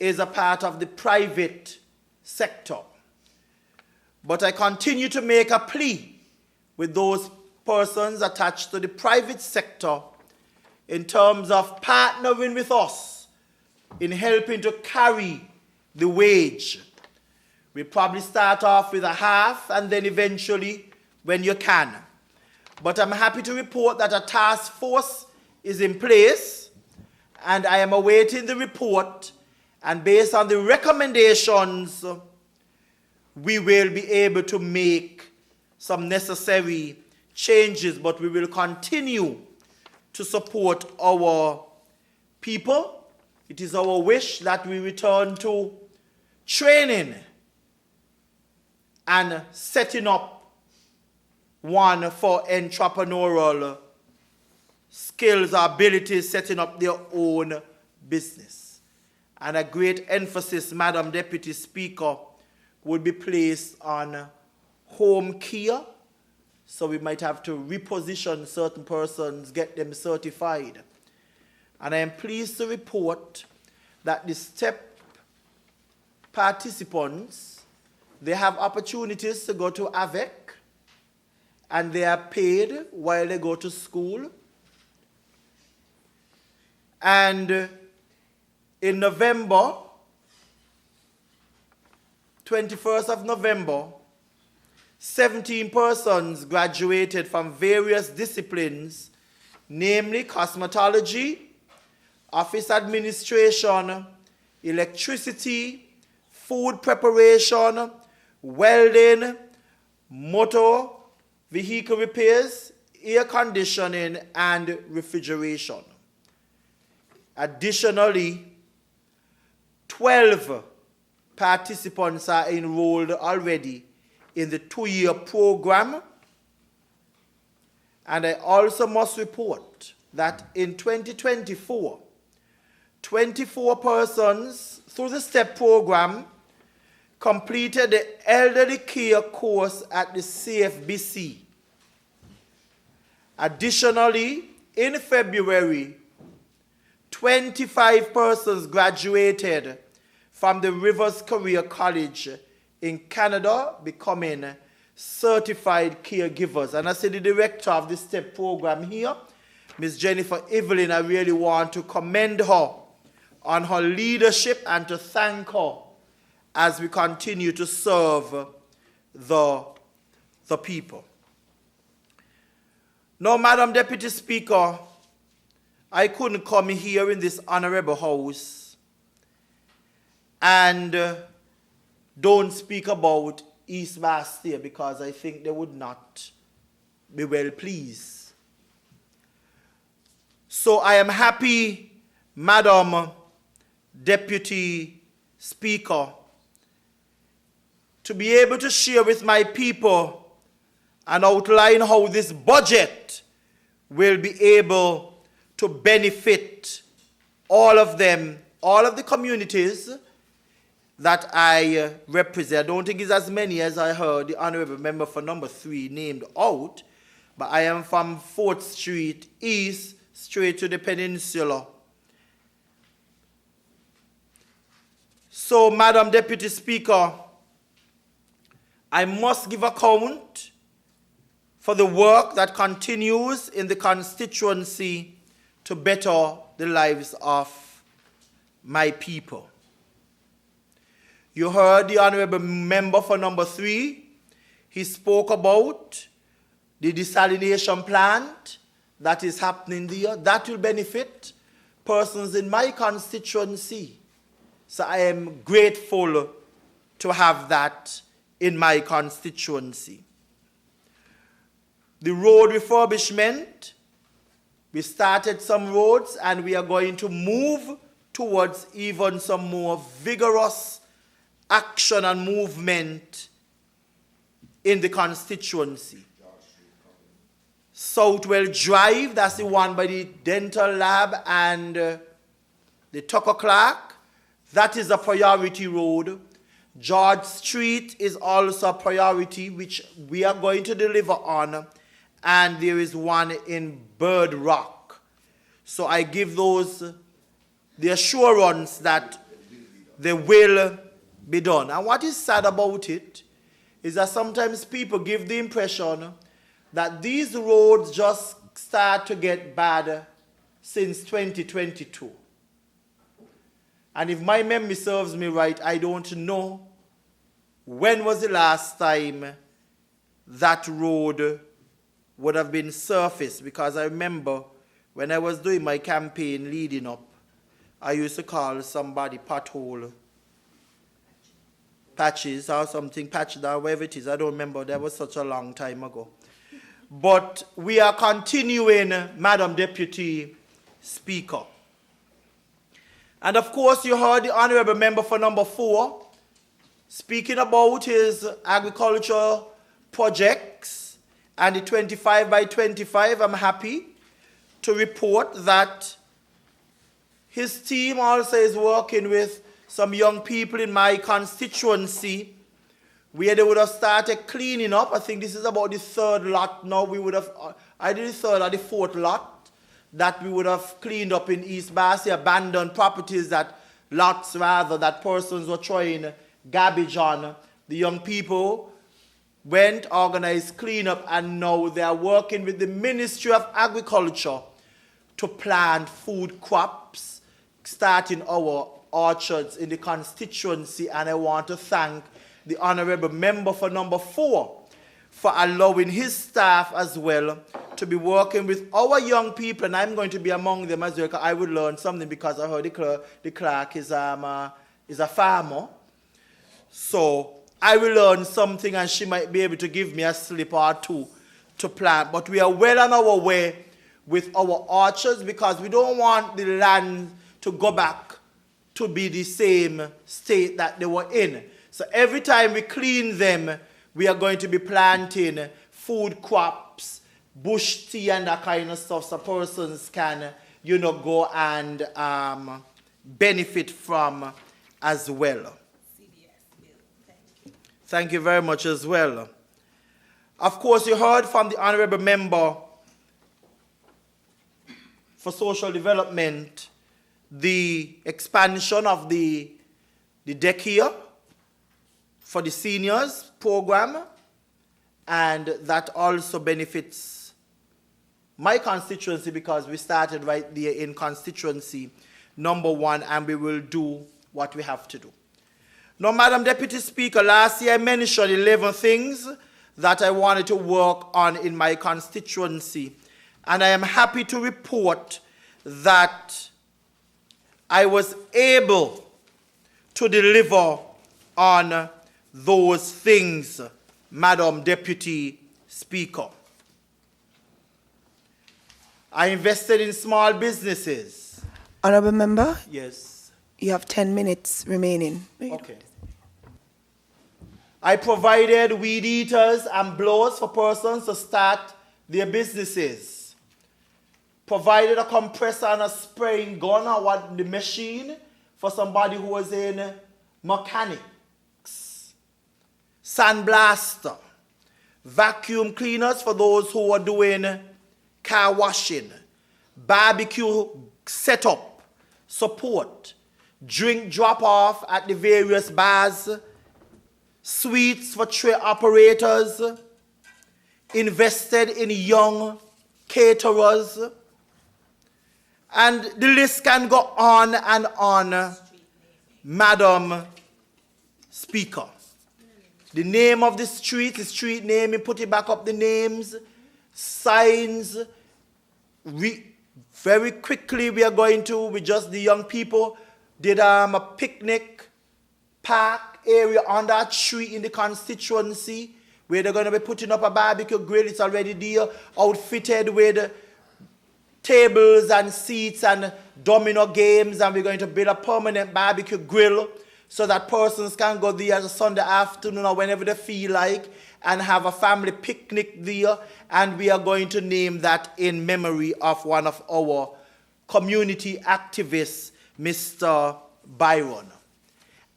is a part of the private sector. But I continue to make a plea with those persons attached to the private sector in terms of partnering with us in helping to carry the wage. We probably start off with a half and then eventually when you can. But I'm happy to report that a task force is in place and I am awaiting the report, and based on the recommendations, we will be able to make some necessary changes, but we will continue to support our people. It is our wish that we return to training and setting up one for entrepreneurial skills or abilities, setting up their own business. And a great emphasis, Madam Deputy Speaker, would be placed on home care. So we might have to reposition certain persons, get them certified. And I am pleased to report that the STEP participants, they have opportunities to go to AVEC, and they are paid while they go to school. And in November, 21st of November, 17 persons graduated from various disciplines, namely cosmetology, office administration, electricity, food preparation, welding, motor vehicle repairs, air conditioning, and refrigeration. Additionally, 12 participants are enrolled already in the 2-year program. And I also must report that in 2024, 24 persons through the STEP program completed the elderly care course at the CFBC. Additionally, in February, 25 persons graduated from the Rivers Career College in Canada, becoming certified caregivers. And I see the director of the STEP program here, Ms. Jennifer Evelyn. I really want to commend her on her leadership and to thank her as we continue to serve the people. Now, Madam Deputy Speaker, I couldn't come here in this honorable house and don't speak about East Bastia because I think they would not be well pleased. So I am happy, Madam Deputy Speaker, to be able to share with my people and outline how this budget will be able to benefit all of them, all of the communities that I represent. I don't think it's as many as I heard the honorable member for number 3 named out, but I am from 4th Street East, straight to the peninsula. So, Madam Deputy Speaker, I must give account for the work that continues in the constituency to better the lives of my people. You heard the honorable member for number 3. He spoke about the desalination plant that is happening there. That will benefit persons in my constituency. So I am grateful to have that in my constituency. The road refurbishment, we started some roads and we are going to move towards even some more vigorous action and movement in the constituency. Southwell Drive, that's the one by the dental lab and the Tucker Clark, that is a priority road. George Street is also a priority which we are going to deliver on, and there is one in Bird Rock. So I give those the assurance that they will be done. And what is sad about it is that sometimes people give the impression that these roads just start to get bad since 2022. And if my memory serves me right, I don't know when was the last time that road would have been surfaced, because I remember when I was doing my campaign leading up, I used to call somebody pothole patches or something, patch or whatever it is. I don't remember. That was such a long time ago. But we are continuing, Madam Deputy Speaker. And of course, you heard the honorable member for number 4 speaking about his agriculture projects and the 25 by 25. I'm happy to report that his team also is working with some young people in my constituency where they would have started cleaning up. I think this is about the 3rd lot now. We would have, either the 3rd or the 4th lot that we would have cleaned up in East Bassey, abandoned properties, that lots rather, that persons were throwing garbage on. The young people went, organized cleanup, and now they are working with the Ministry of Agriculture to plant food crops, starting our orchards in the constituency. And I want to thank the honorable member for number 4 for allowing his staff as well to be working with our young people, and I'm going to be among them as well, because I would learn something, because I heard the clerk is a farmer. So I will learn something, and she might be able to give me a slip or 2 to plant. But we are well on our way with our orchards, because we don't want the land to go back to be the same state that they were in. So every time we clean them, we are going to be planting food crops, bush tea and that kind of stuff, so persons can, go and benefit from as well. Thank you very much as well. Of course, you heard from the honorable member for social development the expansion of the daycare for the seniors program, and that also benefits my constituency, because we started right there in constituency number 1, and we will do what we have to do. Now, Madam Deputy Speaker, last year I mentioned 11 things that I wanted to work on in my constituency, and I am happy to report that I was able to deliver on those things, Madam Deputy Speaker. I invested in small businesses. Honorable member, Yes. you have 10 minutes remaining. Okay. I provided weed eaters and blowers for persons to start their businesses. Provided a compressor and a spraying gun or what the machine for somebody who was in mechanics. Sandblaster. Vacuum cleaners for those who were doing car washing. Barbecue setup, support. Drink drop-off at the various bars. Suites for tray operators. Invested in young caterers. And the list can go on and on, Madam Speaker. The name of the street name, you put it back up, the names, signs. Very quickly we are going to, with just the young people, did a picnic park area on that street in the constituency where they're going to be putting up a barbecue grill. It's already there, outfitted with tables and seats and domino games, and we're going to build a permanent barbecue grill so that persons can go there on a Sunday afternoon or whenever they feel like and have a family picnic there, and we are going to name that in memory of one of our community activists, Mr. Byron.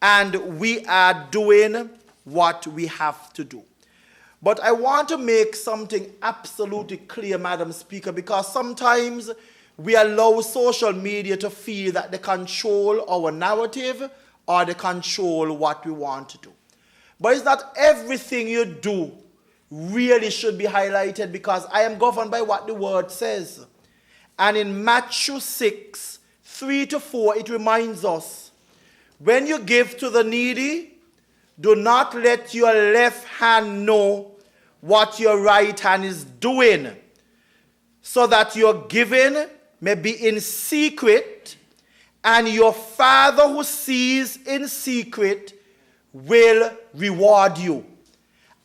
And we are doing what we have to do. But I want to make something absolutely clear, Madam Speaker, because sometimes we allow social media to feel that they control our narrative or they control what we want to do. But it's not everything you do really should be highlighted, because I am governed by what the word says. And in Matthew 6, 3-4, it reminds us, when you give to the needy, do not let your left hand know what your right hand is doing, so that your giving may be in secret, and your Father who sees in secret will reward you.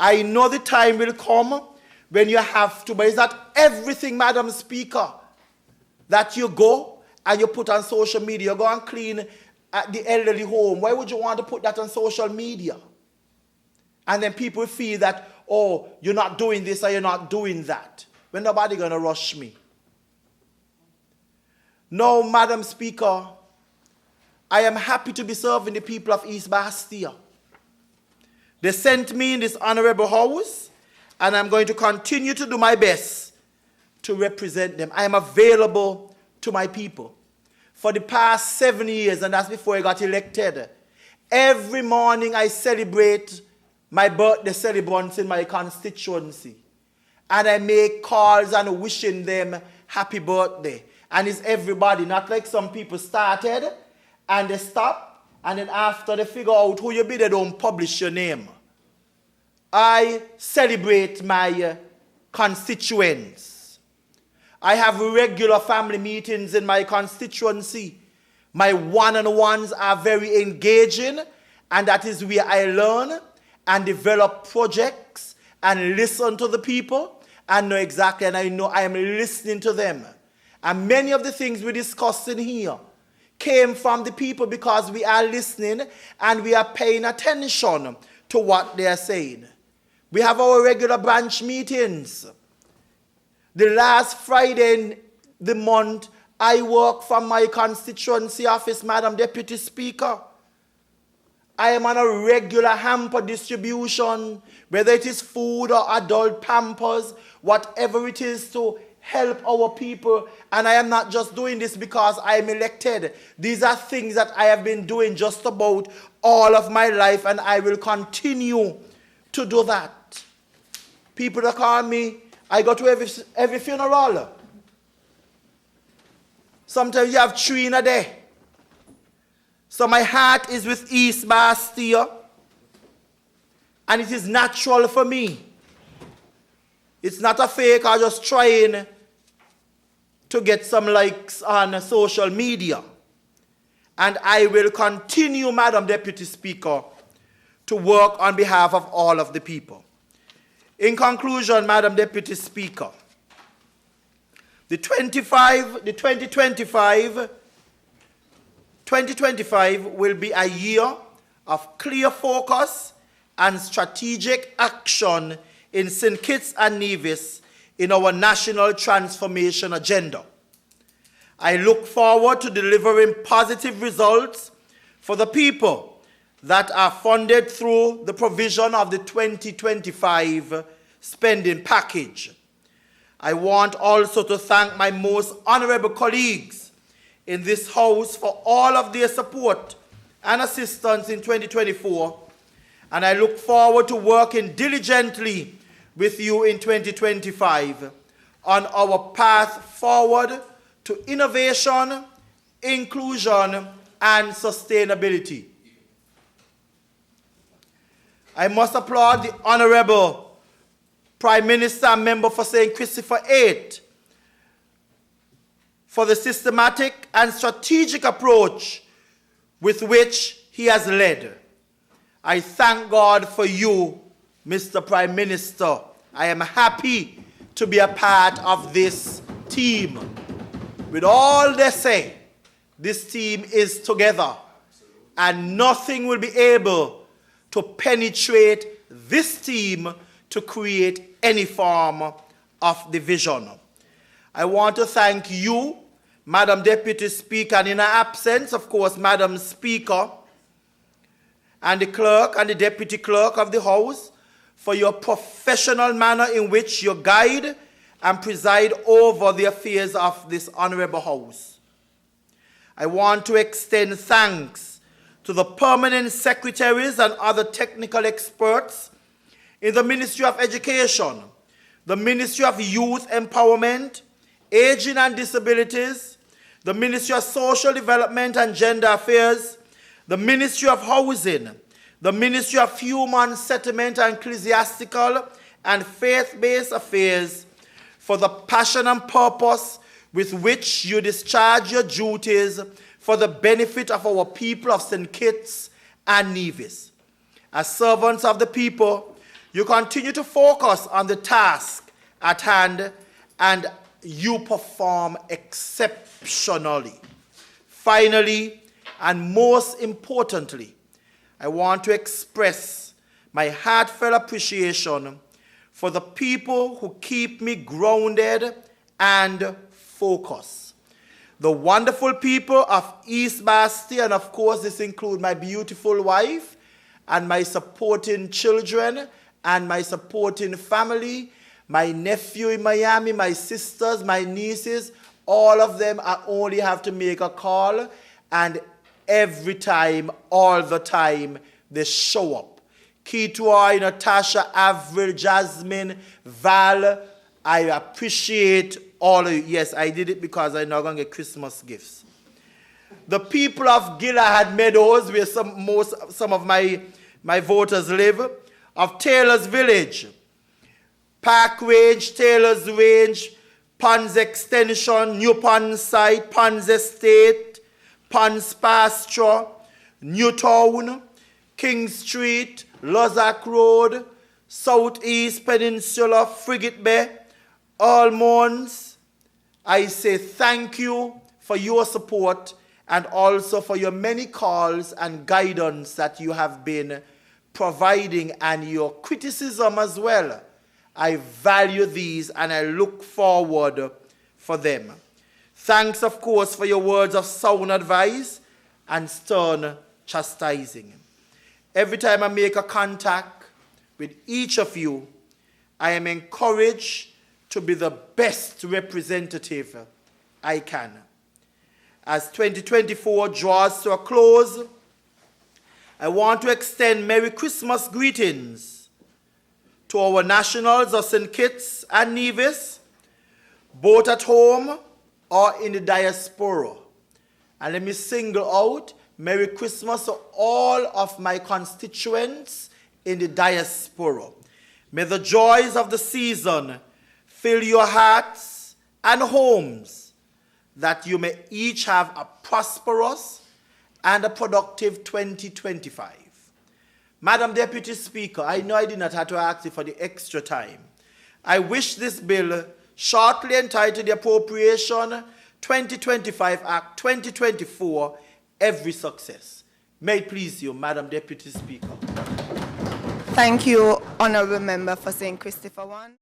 I know the time will come when you have to, but it's not everything, Madam Speaker, that you go and you put on social media. You go and clean at the elderly home. Why would you want to put that on social media? And then people feel that, oh, you're not doing this or you're not doing that. When nobody going to rush me. No, Madam Speaker, I am happy to be serving the people of East Bastia. They sent me in this honorable house, and I'm going to continue to do my best to represent them. I am available to my people. For the past 7 years, and that's before I got elected, every morning I celebrate my birthday celebrants in my constituency. And I make calls and wishing them happy birthday. And it's everybody, not like some people started and they stop, and then after they figure out who you be, they don't publish your name. I celebrate my constituents. I have regular family meetings in my constituency. My one-on-ones are very engaging, and that is where I learn and develop projects and listen to the people and know exactly, and I know I am listening to them. And many of the things we discussed in here came from the people, because we are listening and we are paying attention to what they are saying. We have our regular branch meetings. The last Friday in the month, I work from my constituency office, Madam Deputy Speaker. I am on a regular hamper distribution, whether it is food or adult pampers, whatever it is, to help our people. And I am not just doing this because I am elected. These are things that I have been doing just about all of my life, and I will continue to do that. People that call me, I go to every funeral. Sometimes you have 3 in a day. So my heart is with East Bastia, and it is natural for me. It's not a fake or just trying to get some likes on social media. And I will continue, Madam Deputy Speaker, to work on behalf of all of the people. In conclusion, Madam Deputy Speaker, the 2025 will be a year of clear focus and strategic action in St. Kitts and Nevis in our national transformation agenda. I look forward to delivering positive results for the people that are funded through the provision of the 2025 spending package. I want also to thank my most honorable colleagues in this House for all of their support and assistance in 2024, and I look forward to working diligently with you in 2025 on our path forward to innovation, inclusion, and sustainability. I must applaud the Honorable Prime Minister and Member for St. Christopher VIII for the systematic and strategic approach with which he has led. I thank God for you, Mr. Prime Minister. I am happy to be a part of this team. With all they say, this team is together, and nothing will be able to penetrate this team to create any form of division. I want to thank you, Madam Deputy Speaker, and in her absence, of course, Madam Speaker, and the clerk and the deputy clerk of the House for your professional manner in which you guide and preside over the affairs of this honorable House. I want to extend thanks to the permanent secretaries and other technical experts in the Ministry of Education, the Ministry of Youth Empowerment, Aging and Disabilities, the Ministry of Social Development and Gender Affairs, the Ministry of Housing, the Ministry of Human Settlement and Ecclesiastical and Faith-Based Affairs for the passion and purpose with which you discharge your duties for the benefit of our people of St. Kitts and Nevis. As servants of the people, you continue to focus on the task at hand, and you perform exceptionally. Finally, and most importantly, I want to express my heartfelt appreciation for the people who keep me grounded and focused. The wonderful people of East Basti, and of course this includes my beautiful wife and my supporting children and my supporting family, my nephew in Miami, my sisters, my nieces, all of them, I only have to make a call, and every time, all the time, they show up. Kitoi, Natasha, Avril, Jasmine, Val, I appreciate all of you. Yes, I did it because I'm not going to get Christmas gifts. The people of Gilahad Meadows, where some of my voters live, of Taylor's Village, Park Range, Taylor's Range, Ponds Extension, New Ponds Site, Ponds Estate, Ponds Pasture, Newtown, King Street, Lozak Road, Southeast Peninsula, Frigate Bay, Almonds. I say thank you for your support and also for your many calls and guidance that you have been providing, and your criticism as well. I value these and I look forward for them. Thanks, of course, for your words of sound advice and stern chastising. Every time I make a contact with each of you, I am encouraged to be the best representative I can. As 2024 draws to a close, I want to extend Merry Christmas greetings to our nationals of St. Kitts and Nevis, both at home or in the diaspora. And let me single out Merry Christmas to all of my constituents in the diaspora. May the joys of the season fill your hearts and homes, that you may each have a prosperous and a productive 2025. Madam Deputy Speaker, I know I did not have to ask you for the extra time. I wish this bill, shortly entitled the Appropriation 2025 Act 2024, every success. May it please you, Madam Deputy Speaker. Thank you, Honorable Member, for saying Christopher one.